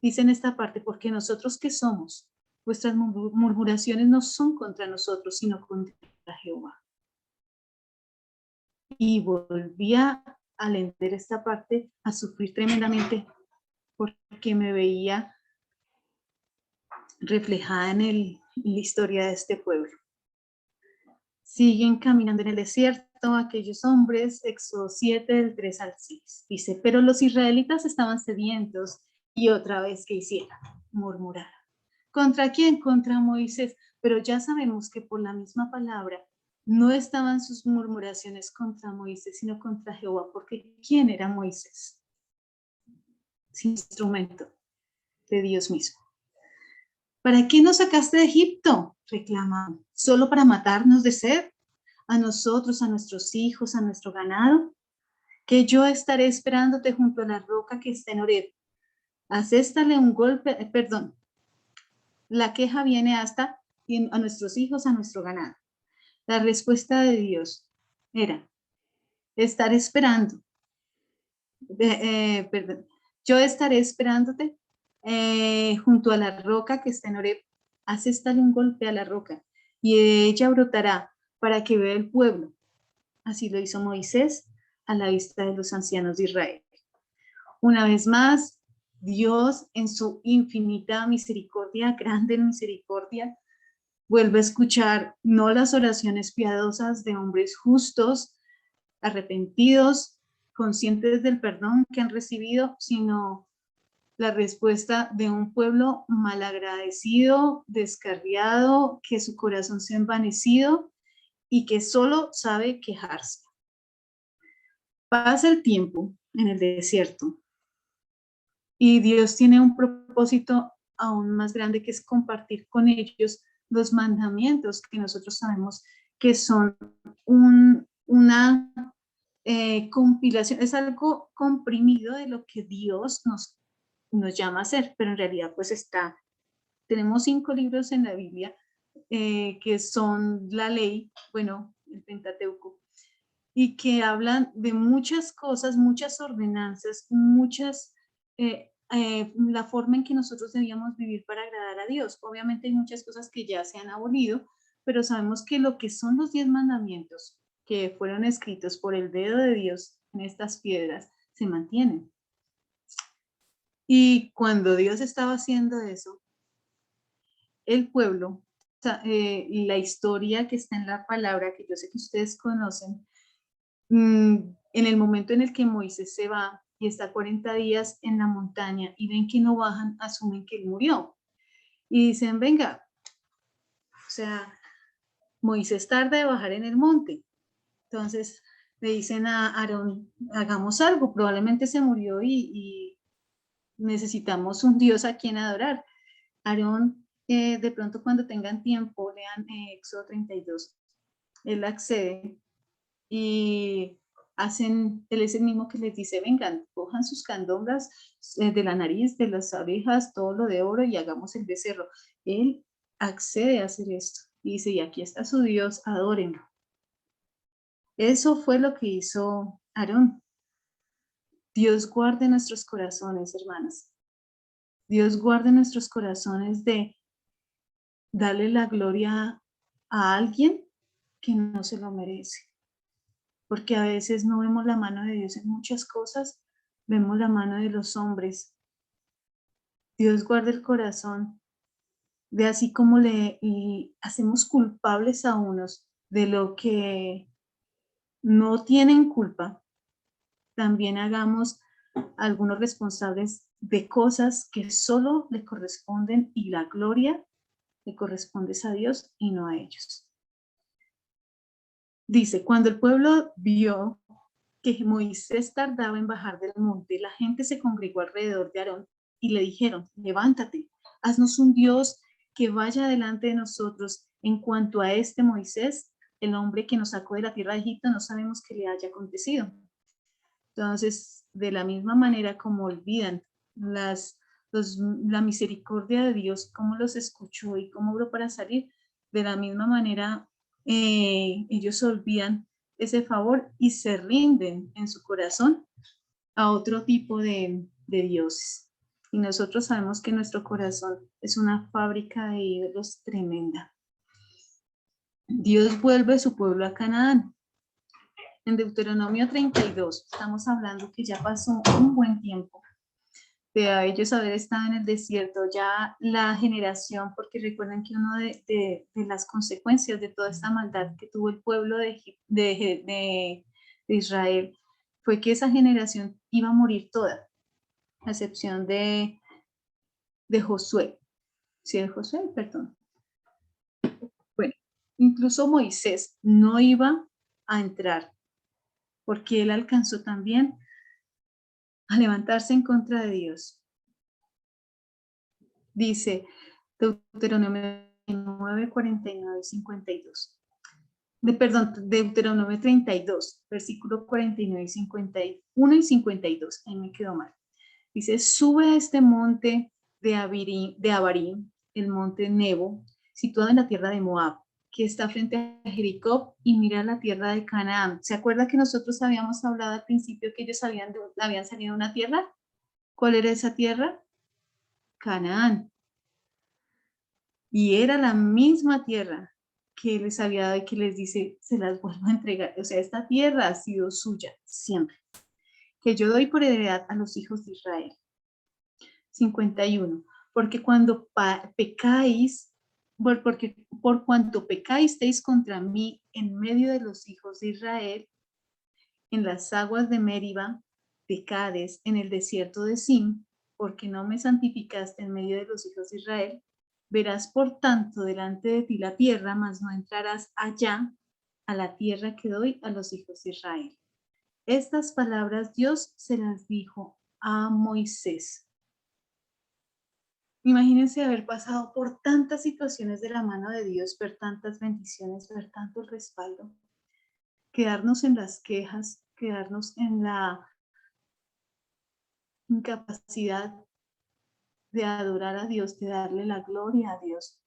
Dice en esta parte, porque nosotros que somos, vuestras murmuraciones no son contra nosotros, sino contra Jehová. Y volvía al entender esta parte a sufrir tremendamente porque me veía reflejada en la historia de este pueblo. Siguen caminando en el desierto aquellos hombres, Éxodo 7, del 3 al 6. Dice, pero los israelitas estaban sedientos y otra vez, ¿qué hicieron? Murmurar. ¿Contra quién? Contra Moisés. Pero ya sabemos que por la misma palabra no estaban sus murmuraciones contra Moisés, sino contra Jehová, porque ¿quién era Moisés? Es instrumento de Dios mismo. ¿Para qué nos sacaste de Egipto? Reclamaban. ¿Solo para matarnos de sed? A nosotros, a nuestros hijos, a nuestro ganado. Que yo estaré esperándote junto a la roca que está en Horeb. Aséstale un golpe, perdón. La queja viene hasta a nuestros hijos, a nuestro ganado. La respuesta de Dios era estar esperando. Perdón. Yo estaré esperándote junto a la roca que está en Horeb. Aséstale un golpe a la roca y ella brotará para que vea el pueblo. Así lo hizo Moisés a la vista de los ancianos de Israel. Una vez más, Dios en su infinita misericordia, grande misericordia, vuelve a escuchar no las oraciones piadosas de hombres justos, arrepentidos, conscientes del perdón que han recibido, sino la respuesta de un pueblo malagradecido, descarriado, que su corazón se ha envanecido y que solo sabe quejarse. Pasa el tiempo en el desierto y Dios tiene un propósito aún más grande, que es compartir con ellos los mandamientos que nosotros sabemos que son una compilación, es algo comprimido de lo que Dios nos llama a hacer, pero en realidad pues tenemos 5 libros en la Biblia que son la ley, bueno, el Pentateuco, y que hablan de muchas cosas, muchas ordenanzas, la forma en que nosotros debíamos vivir para agradar a Dios. Obviamente hay muchas cosas que ya se han abolido, pero sabemos que lo que son los 10 mandamientos que fueron escritos por el dedo de Dios en estas piedras se mantienen. Y cuando Dios estaba haciendo eso, el pueblo, la historia que está en la palabra, que yo sé que ustedes conocen, en el momento en el que Moisés se va y está 40 días en la montaña y ven que no bajan, asumen que él murió. Y dicen, venga, o sea, Moisés tarda de bajar en el monte. Entonces le dicen a Aarón, hagamos algo, probablemente se murió y necesitamos un Dios a quien adorar. Aarón, de pronto cuando tengan tiempo, lean Éxodo 32. Él accede y él es el mismo que les dice, vengan, cojan sus candombras de la nariz, de las abejas, todo lo de oro y hagamos el becerro. Él accede a hacer esto. Y dice, y aquí está su Dios, adórenlo. Eso fue lo que hizo Aarón. Dios guarde nuestros corazones, hermanas. Dios guarde nuestros corazones de darle la gloria a alguien que no se lo merece. Porque a veces no vemos la mano de Dios en muchas cosas, vemos la mano de los hombres. Dios guarde el corazón de así como y hacemos culpables a unos de lo que no tienen culpa, también hagamos algunos responsables de cosas que solo le corresponden y la gloria le corresponde a Dios y no a ellos. Dice, cuando el pueblo vio que Moisés tardaba en bajar del monte, la gente se congregó alrededor de Aarón y le dijeron, levántate, haznos un Dios que vaya delante de nosotros. En cuanto a este Moisés, el hombre que nos sacó de la tierra de Egipto, no sabemos qué le haya acontecido. Entonces, de la misma manera como olvidan la misericordia de Dios, cómo los escuchó y cómo obró para salir, de la misma manera ellos olvidan ese favor y se rinden en su corazón a otro tipo de dioses. Y nosotros sabemos que nuestro corazón es una fábrica de ídolos tremenda. Dios vuelve su pueblo a Canaán. En Deuteronomio 32, estamos hablando que ya pasó un buen tiempo de a ellos haber estado en el desierto, ya la generación, porque recuerden que una de las consecuencias de toda esta maldad que tuvo el pueblo de Israel fue que esa generación iba a morir toda, a excepción de Josué. Sí, de Josué, perdón. Bueno, incluso Moisés no iba a entrar, porque él alcanzó también a levantarse en contra de Dios. Dice Deuteronomio 9, 49 y 52. Deuteronomio 32, versículo 49 y 51 y 52. Ahí me quedó mal. Dice, sube a este monte de Abarim, el monte Nebo, situado en la tierra de Moab, que está frente a Jericó, y mira la tierra de Canaán. ¿Se acuerda que nosotros habíamos hablado al principio que ellos habían salido de una tierra? ¿Cuál era esa tierra? Canaán. Y era la misma tierra que les había dado y que les dice, se las vuelvo a entregar. O sea, esta tierra ha sido suya siempre, que yo doy por heredad a los hijos de Israel. 51. Porque cuando pecáis, porque por cuanto pecáis contra mí en medio de los hijos de Israel, en las aguas de Meriba, de Cades, en el desierto de Sin, porque no me santificaste en medio de los hijos de Israel, verás por tanto delante de ti la tierra, mas no entrarás allá a la tierra que doy a los hijos de Israel. Estas palabras Dios se las dijo a Moisés. Imagínense haber pasado por tantas situaciones de la mano de Dios, ver tantas bendiciones, ver tanto respaldo, quedarnos en las quejas, quedarnos en la incapacidad de adorar a Dios, de darle la gloria a Dios,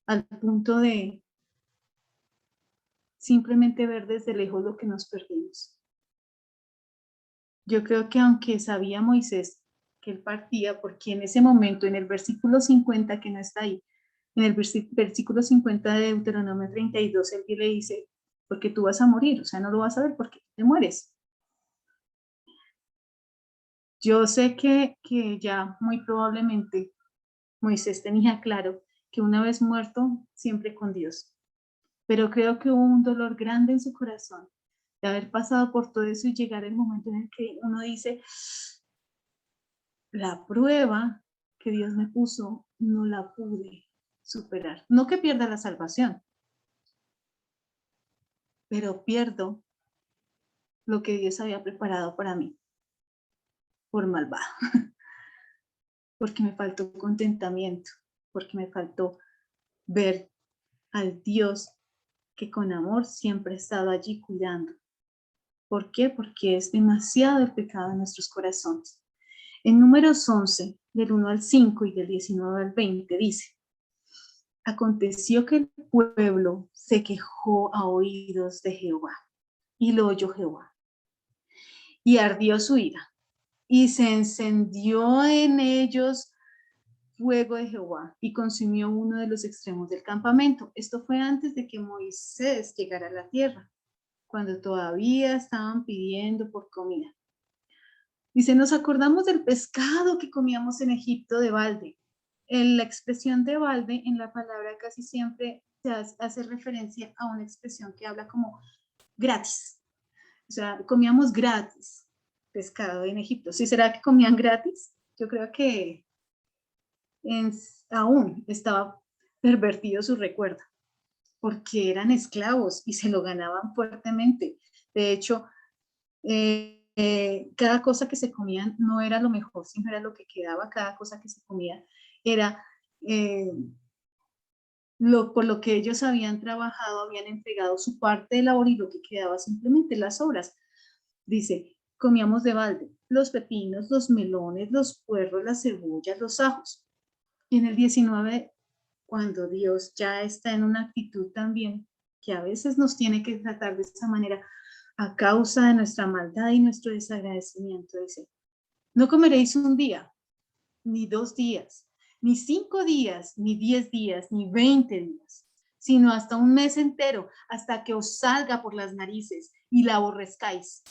al punto de simplemente ver desde lejos lo que nos perdimos. Yo creo que aunque sabía Moisés que él partía, porque en ese momento, en el versículo 50, que no está ahí, en el versículo 50 de Deuteronomio 32, él le dice, porque tú vas a morir, o sea, no lo vas a ver porque te mueres. Yo sé que ya muy probablemente Moisés tenía claro que una vez muerto, siempre con Dios. Pero creo que hubo un dolor grande en su corazón de haber pasado por todo eso y llegar el momento en el que uno dice, la prueba que Dios me puso no la pude superar. No que pierda la salvación, pero pierdo lo que Dios había preparado para mí por malvado, porque me faltó contentamiento, porque me faltó ver al Dios que con amor siempre ha estado allí cuidando. ¿Por qué? Porque es demasiado el pecado en nuestros corazones. En Números 11, del 1 al 5 y del 19 al 20, dice: aconteció que el pueblo se quejó a oídos de Jehová, y lo oyó Jehová, y ardió su ira, y se encendió en ellos fuego de Jehová, y consumió uno de los extremos del campamento. Esto fue antes de que Moisés llegara a la tierra, cuando todavía estaban pidiendo por comida. Dice: nos acordamos del pescado que comíamos en Egipto de balde. En la expresión de balde en la palabra casi siempre se hace referencia a una expresión que habla como gratis. O sea, comíamos gratis pescado en Egipto. ¿Sí será que comían gratis? Yo creo que aún estaba pervertido su recuerdo, porque eran esclavos y se lo ganaban fuertemente. De hecho, cada cosa que se comían no era lo mejor, sino era lo que quedaba. Cada cosa que se comía era por lo que ellos habían trabajado, habían entregado su parte de labor, y lo que quedaba simplemente las obras. Dice: comíamos de balde los pepinos, los melones, los puerros, las cebollas, los ajos. Y en el 19, cuando Dios ya está en una actitud también que a veces nos tiene que tratar de esa manera a causa de nuestra maldad y nuestro desagradecimiento, dice: no comeréis un día, ni 2 días, ni 5 días, ni 10 días, ni 20 días, sino hasta un mes entero, hasta que os salga por las narices y la aborrezcáis,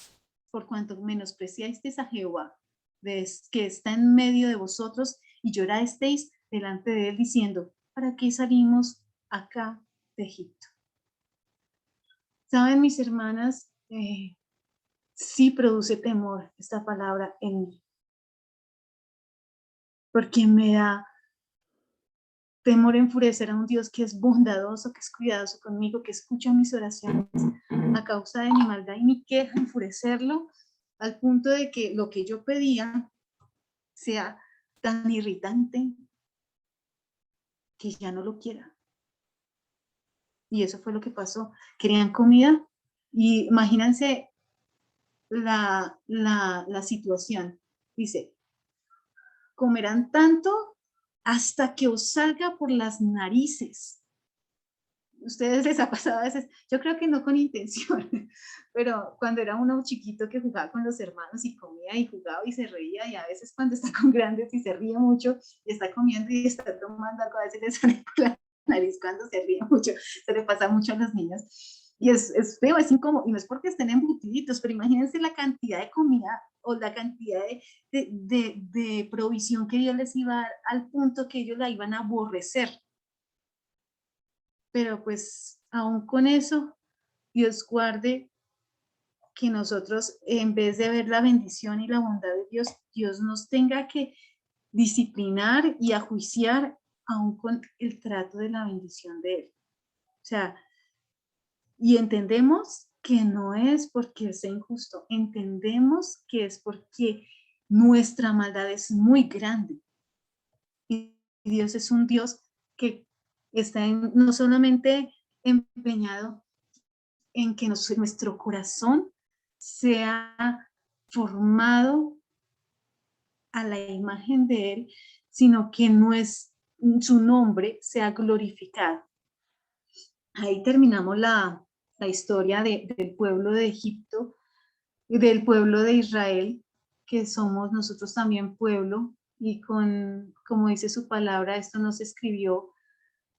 por cuanto menospreciasteis a Jehová, que está en medio de vosotros, y llorasteis delante de él, diciendo: ¿para qué salimos acá de Egipto? Saben, mis hermanas, sí produce temor esta palabra en mí, porque me da temor enfurecer a un Dios que es bondadoso, que es cuidadoso conmigo, que escucha mis oraciones a causa de mi maldad y mi queja, enfurecerlo al punto de que lo que yo pedía sea tan irritante que ya no lo quiera. Y eso fue lo que pasó. Querían comida, y imagínense la situación. Dice: comerán tanto hasta que os salga por las narices. Ustedes les ha pasado a veces, yo creo que no con intención, pero cuando era uno chiquito que jugaba con los hermanos y comía y jugaba y se reía, y a veces cuando está con grandes y se ríe mucho y está comiendo y está tomando algo, a veces le sale por la nariz cuando se ríe mucho. Se le pasa mucho a los niños y es feo, es incómodo, y no es porque estén embutiditos, pero imagínense la cantidad de comida o la cantidad de provisión que Dios les iba a dar, al punto que ellos la iban a aborrecer. Pero pues aún con eso, Dios guarde que nosotros, en vez de ver la bendición y la bondad de Dios, Dios nos tenga que disciplinar y ajuiciar aún con el trato de la bendición de Él. O sea, y entendemos que no es porque sea injusto, entendemos que es porque nuestra maldad es muy grande. Y Dios es un Dios que está no solamente empeñado en que nuestro corazón sea formado a la imagen de Él, sino que su nombre sea glorificado. Ahí terminamos la historia del pueblo de Egipto y del pueblo de Israel, que somos nosotros también pueblo, y como dice su palabra, esto no se escribió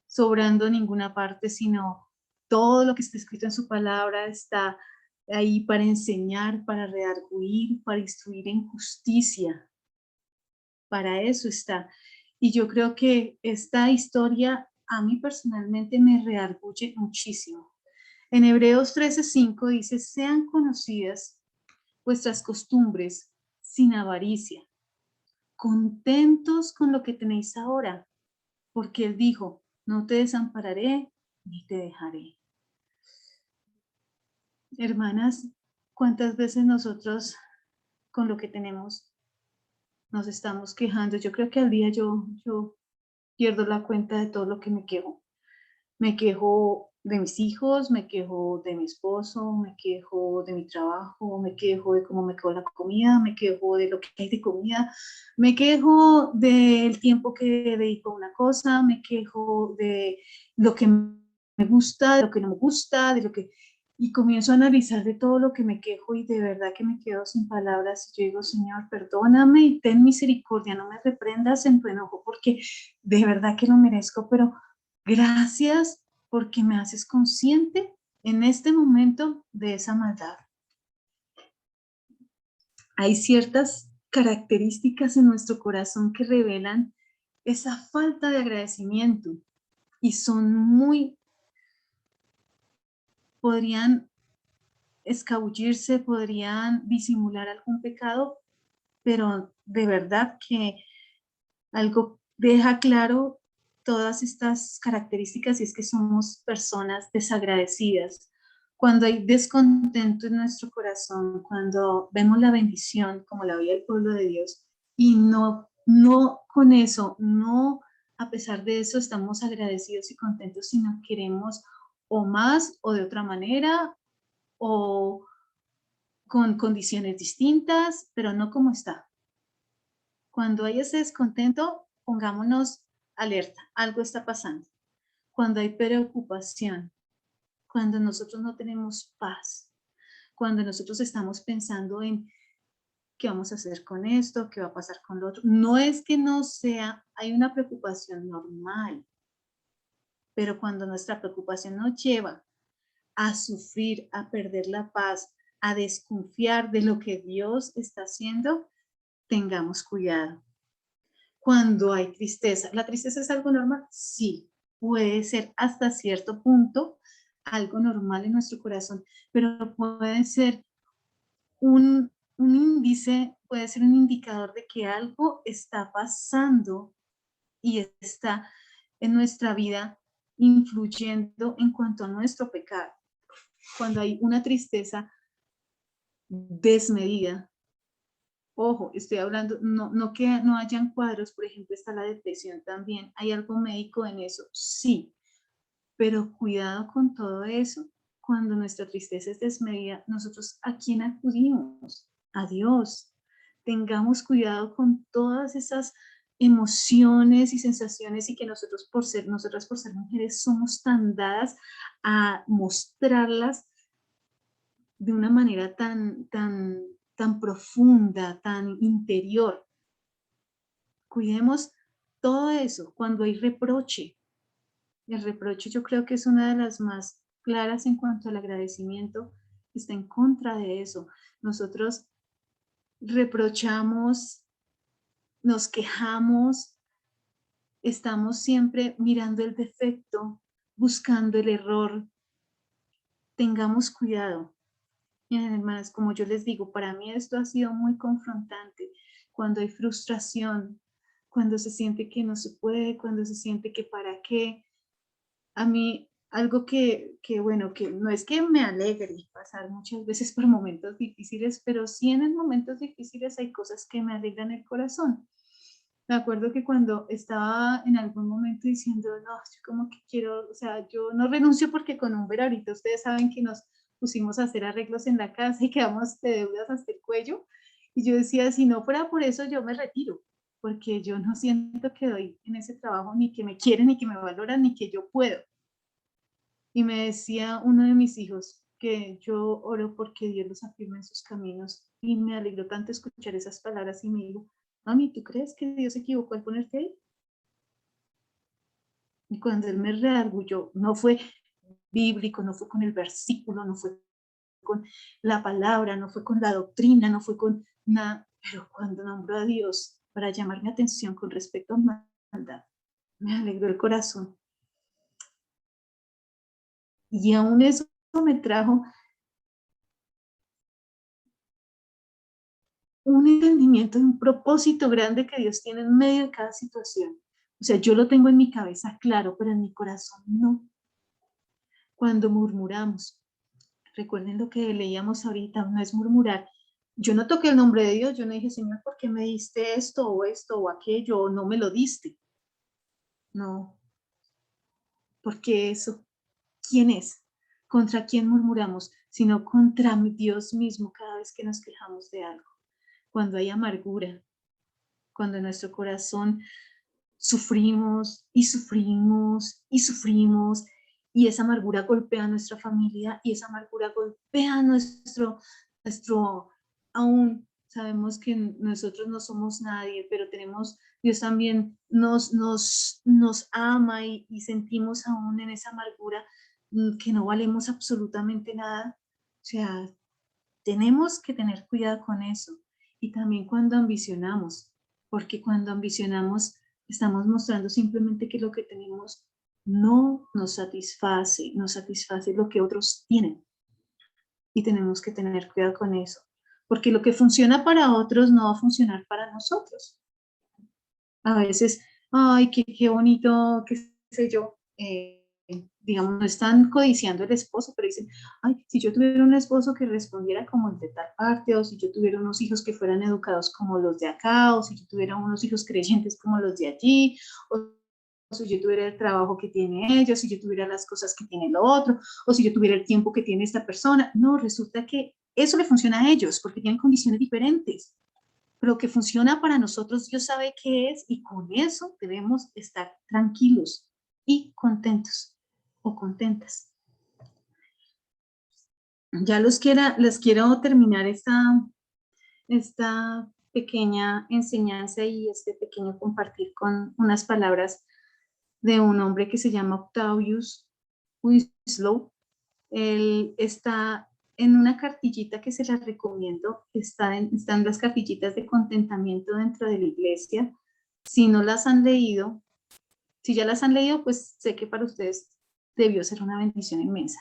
sobrando ninguna parte, sino todo lo que está escrito en su palabra está ahí para enseñar, para redarguir, para instruir en justicia. Para eso está. Y yo creo que esta historia a mí personalmente me redarguye muchísimo. En Hebreos 13:5 dice: sean conocidas vuestras costumbres sin avaricia, contentos con lo que tenéis ahora, porque Él dijo: no te desampararé ni te dejaré. Hermanas, ¿cuántas veces nosotros con lo que tenemos nos estamos quejando? Yo creo que al día yo pierdo la cuenta de todo lo que me quejo. Me quejo de mis hijos, me quejo de mi esposo, me quejo de mi trabajo, me quejo de cómo me quedó la comida, me quejo de lo que hay de comida, me quejo del tiempo que dedico a una cosa, me quejo de lo que me gusta, de lo que no me gusta, de lo que... Y comienzo a analizar de todo lo que me quejo y de verdad que me quedo sin palabras. Yo digo, Señor, perdóname y ten misericordia, no me reprendas en tu enojo porque de verdad que lo merezco, pero gracias porque me haces consciente en este momento de esa maldad. Hay ciertas características en nuestro corazón que revelan esa falta de agradecimiento y son muy, podrían escabullirse, podrían disimular algún pecado, pero de verdad que algo deja claro todas estas características y es que somos personas desagradecidas. Cuando hay descontento en nuestro corazón, cuando vemos la bendición como la veía el pueblo de Dios y no con eso, no a pesar de eso estamos agradecidos y contentos, sino queremos o más o de otra manera o con condiciones distintas, pero no como está. Cuando hay ese descontento, pongámonos alerta, algo está pasando. Cuando hay preocupación, cuando nosotros no tenemos paz, cuando nosotros estamos pensando en qué vamos a hacer con esto, qué va a pasar con lo otro. No es que no sea, hay una preocupación normal, pero cuando nuestra preocupación nos lleva a sufrir, a perder la paz, a desconfiar de lo que Dios está haciendo, tengamos cuidado. Cuando hay tristeza, ¿la tristeza es algo normal? Sí, puede ser hasta cierto punto algo normal en nuestro corazón, pero puede ser un índice, puede ser un indicador de que algo está pasando y está en nuestra vida influyendo en cuanto a nuestro pecado. Cuando hay una tristeza desmedida, ojo, estoy hablando, no que no hayan cuadros, por ejemplo, está la depresión también. ¿Hay algo médico en eso? Sí, pero cuidado con todo eso. Cuando nuestra tristeza es desmedida, nosotros ¿a quién acudimos? A Dios. Tengamos cuidado con todas esas emociones y sensaciones y que nosotras por ser mujeres somos tan dadas a mostrarlas de una manera tan profunda, tan interior. Cuidemos todo eso. Cuando hay reproche, el reproche yo creo que es una de las más claras en cuanto al agradecimiento, está en contra de eso. Nosotros reprochamos, nos quejamos, estamos siempre mirando el defecto, buscando el error. Tengamos cuidado. Miren, hermanas, como yo les digo, para mí esto ha sido muy confrontante. Cuando hay frustración, cuando se siente que no se puede, cuando se siente que para qué. A mí, algo bueno, que no es que me alegre pasar muchas veces por momentos difíciles, pero sí en los momentos difíciles hay cosas que me alegran el corazón. Me acuerdo que cuando estaba en algún momento diciendo, no, yo como que quiero, o sea, yo no renuncio porque con un ahorita ustedes saben que nos pusimos a hacer arreglos en la casa y quedamos de deudas hasta el cuello. Y yo decía, si no fuera por eso, yo me retiro, porque yo no siento que doy en ese trabajo, ni que me quieren, ni que me valoran, ni que yo puedo. Y me decía uno de mis hijos que yo oro porque Dios los afirme en sus caminos. Y me alegró tanto escuchar esas palabras y me dijo, mami, ¿tú crees que Dios se equivocó al ponerte ahí? Y cuando él me redarguyó, no fue bíblico, no fue con el versículo, no fue con la palabra, no fue con la doctrina, no fue con nada, pero cuando nombró a Dios para llamar mi atención con respecto a maldad, me alegró el corazón. Y aún eso me trajo un entendimiento de un propósito grande que Dios tiene en medio de cada situación. O sea, yo lo tengo en mi cabeza claro, pero en mi corazón no. Cuando murmuramos, recuerden lo que leíamos ahorita, no es murmurar. Yo no toqué el nombre de Dios, yo no dije, Señor, ¿por qué me diste esto o aquello o no me lo diste? No, porque eso. quién es, contra quién murmuramos, sino contra Dios mismo cada vez que nos quejamos de algo. Cuando hay amargura, cuando en nuestro corazón sufrimos y sufrimos y sufrimos, y esa amargura golpea a nuestra familia, y esa amargura golpea a nuestro, aún sabemos que nosotros no somos nadie, pero tenemos, Dios también nos ama y sentimos aún en esa amargura que no valemos absolutamente nada. O sea, tenemos que tener cuidado con eso. Y también cuando ambicionamos, porque cuando ambicionamos estamos mostrando simplemente que lo que tenemos no nos satisface lo que otros tienen. Y tenemos que tener cuidado con eso, porque lo que funciona para otros no va a funcionar para nosotros. A veces, ay, qué bonito, qué sé yo, digamos, no están codiciando el esposo, pero dicen, ay, si yo tuviera un esposo que respondiera como el de tal parte, o si yo tuviera unos hijos que fueran educados como los de acá, o si yo tuviera unos hijos creyentes como los de allí, o si yo tuviera el trabajo que tiene ellos, si yo tuviera las cosas que tiene el otro, o si yo tuviera el tiempo que tiene esta persona. No, resulta que eso le funciona a ellos, porque tienen condiciones diferentes. Pero lo que funciona para nosotros, Dios sabe qué es, y con eso debemos estar tranquilos y contentos o contentas. Ya les quiero terminar esta pequeña enseñanza y este pequeño compartir con unas palabras de un hombre que se llama Octavius Winslow. Él está en una cartillita que se las recomiendo, están las cartillitas de contentamiento dentro de la iglesia. Si no las han leído, si ya las han leído, pues sé que para ustedes debió ser una bendición inmensa.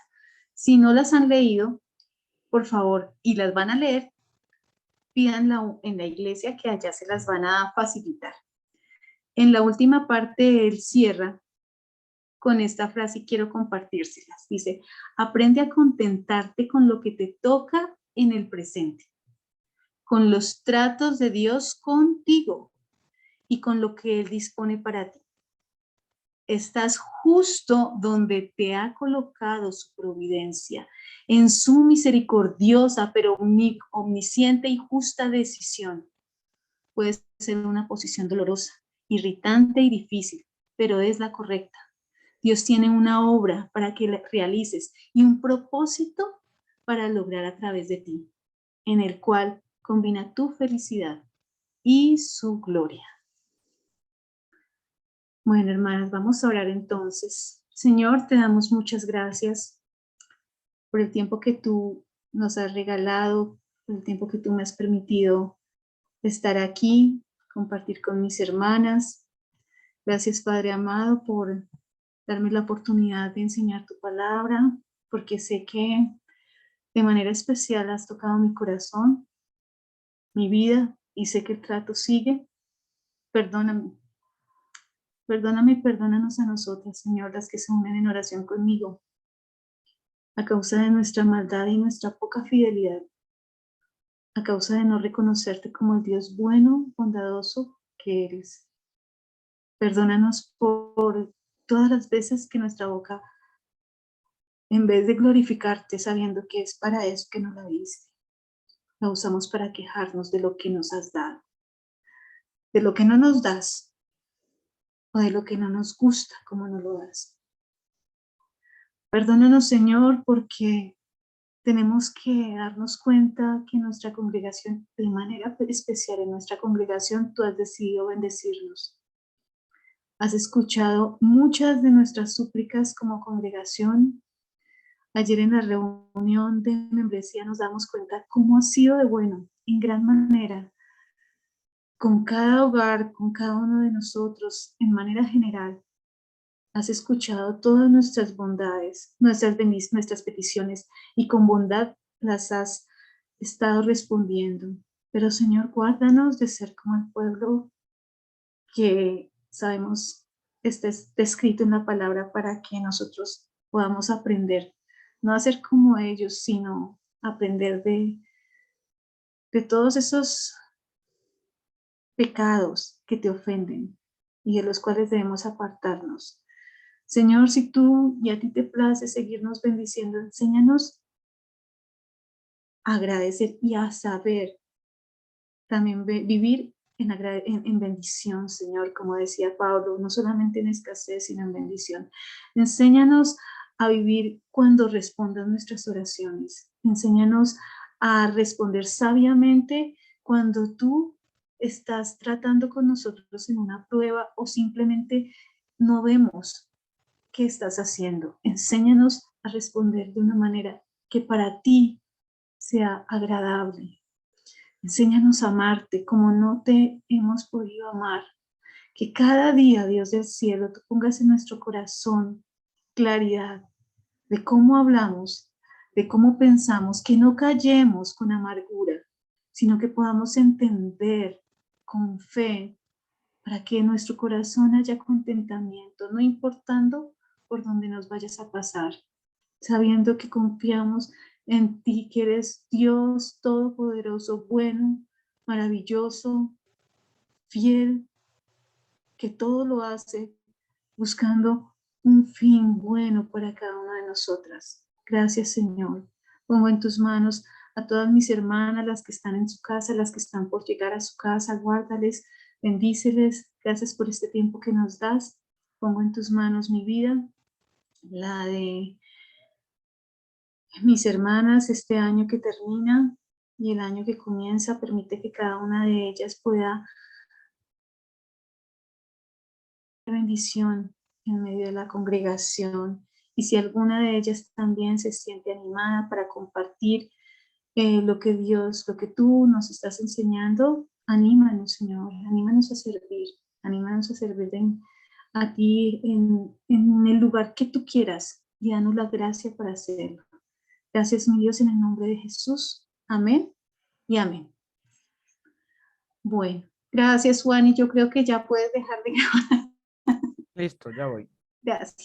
Si no las han leído, por favor, y las van a leer, pídanla en la iglesia que allá se las van a facilitar. En la última parte él cierra con esta frase y quiero compartírselas. Dice, aprende a contentarte con lo que te toca en el presente, con los tratos de Dios contigo y con lo que Él dispone para ti. Estás justo donde te ha colocado su providencia, en su misericordiosa pero omnisciente y justa decisión. Puede ser una posición dolorosa, irritante y difícil, pero es la correcta. Dios tiene una obra para que la realices y un propósito para lograr a través de ti, en el cual combina tu felicidad y su gloria. Bueno, hermanas, vamos a orar entonces. Señor, te damos muchas gracias por el tiempo que tú nos has regalado, por el tiempo que tú me has permitido estar aquí, compartir con mis hermanas. Gracias, Padre amado, por darme la oportunidad de enseñar tu palabra, porque sé que de manera especial has tocado mi corazón, mi vida, y sé que el trato sigue. Perdóname. Perdóname y perdónanos a nosotras, Señor, las que se unen en oración conmigo, a causa de nuestra maldad y nuestra poca fidelidad, a causa de no reconocerte como el Dios bueno, bondadoso que eres. Perdónanos por todas las veces que nuestra boca, en vez de glorificarte sabiendo que es para eso que nos la diste, la usamos para quejarnos de lo que nos has dado, de lo que no nos das o de lo que no nos gusta como no lo das. Perdónanos, Señor, porque tenemos que darnos cuenta que nuestra congregación, de manera especial en nuestra congregación, tú has decidido bendecirnos. Has escuchado muchas de nuestras súplicas como congregación. Ayer en la reunión de membresía nos damos cuenta cómo has sido de bueno, en gran manera, con cada hogar, con cada uno de nosotros, en manera general. Has escuchado todas nuestras bondades, nuestras peticiones, y con bondad las has estado respondiendo. Pero, Señor, guárdanos de ser como el pueblo que sabemos está escrito en la palabra, para que nosotros podamos aprender, no a ser como ellos, sino aprender de todos esos pecados que te ofenden y de los cuales debemos apartarnos. Señor, si tú y a ti te place seguirnos bendiciendo, enséñanos a agradecer y a saber también vivir en bendición, Señor, como decía Pablo, no solamente en escasez, sino en bendición. Enséñanos a vivir cuando respondan nuestras oraciones. Enséñanos a responder sabiamente cuando tú estás tratando con nosotros en una prueba o simplemente no vemos qué estás haciendo. Enséñanos a responder de una manera que para ti sea agradable. Enséñanos a amarte como no te hemos podido amar. Que cada día, Dios del cielo, tú pongas en nuestro corazón claridad de cómo hablamos, de cómo pensamos, que no callemos con amargura, sino que podamos entender con fe para que en nuestro corazón haya contentamiento, no importando por dónde nos vayas a pasar, sabiendo que confiamos en ti, que eres Dios todopoderoso, bueno, maravilloso, fiel, que todo lo hace buscando un fin bueno para cada una de nosotras. Gracias, Señor. Pongo en tus manos a todas mis hermanas, las que están en su casa, las que están por llegar a su casa, guárdales, bendíceles. Gracias por este tiempo que nos das. Pongo en tus manos mi vida, la de mis hermanas, este año que termina y el año que comienza. Permite que cada una de ellas pueda bendición en medio de la congregación, y si alguna de ellas también se siente animada para compartir lo que Dios, lo que tú nos estás enseñando, anímanos, Señor, anímanos a servir a ti en el lugar que tú quieras, y danos la gracia para hacerlo. Gracias, mi Dios, en el nombre de Jesús. Amén y amén. Bueno, gracias, Juan, y yo creo que ya puedes dejar de grabar. Listo, ya voy. Gracias.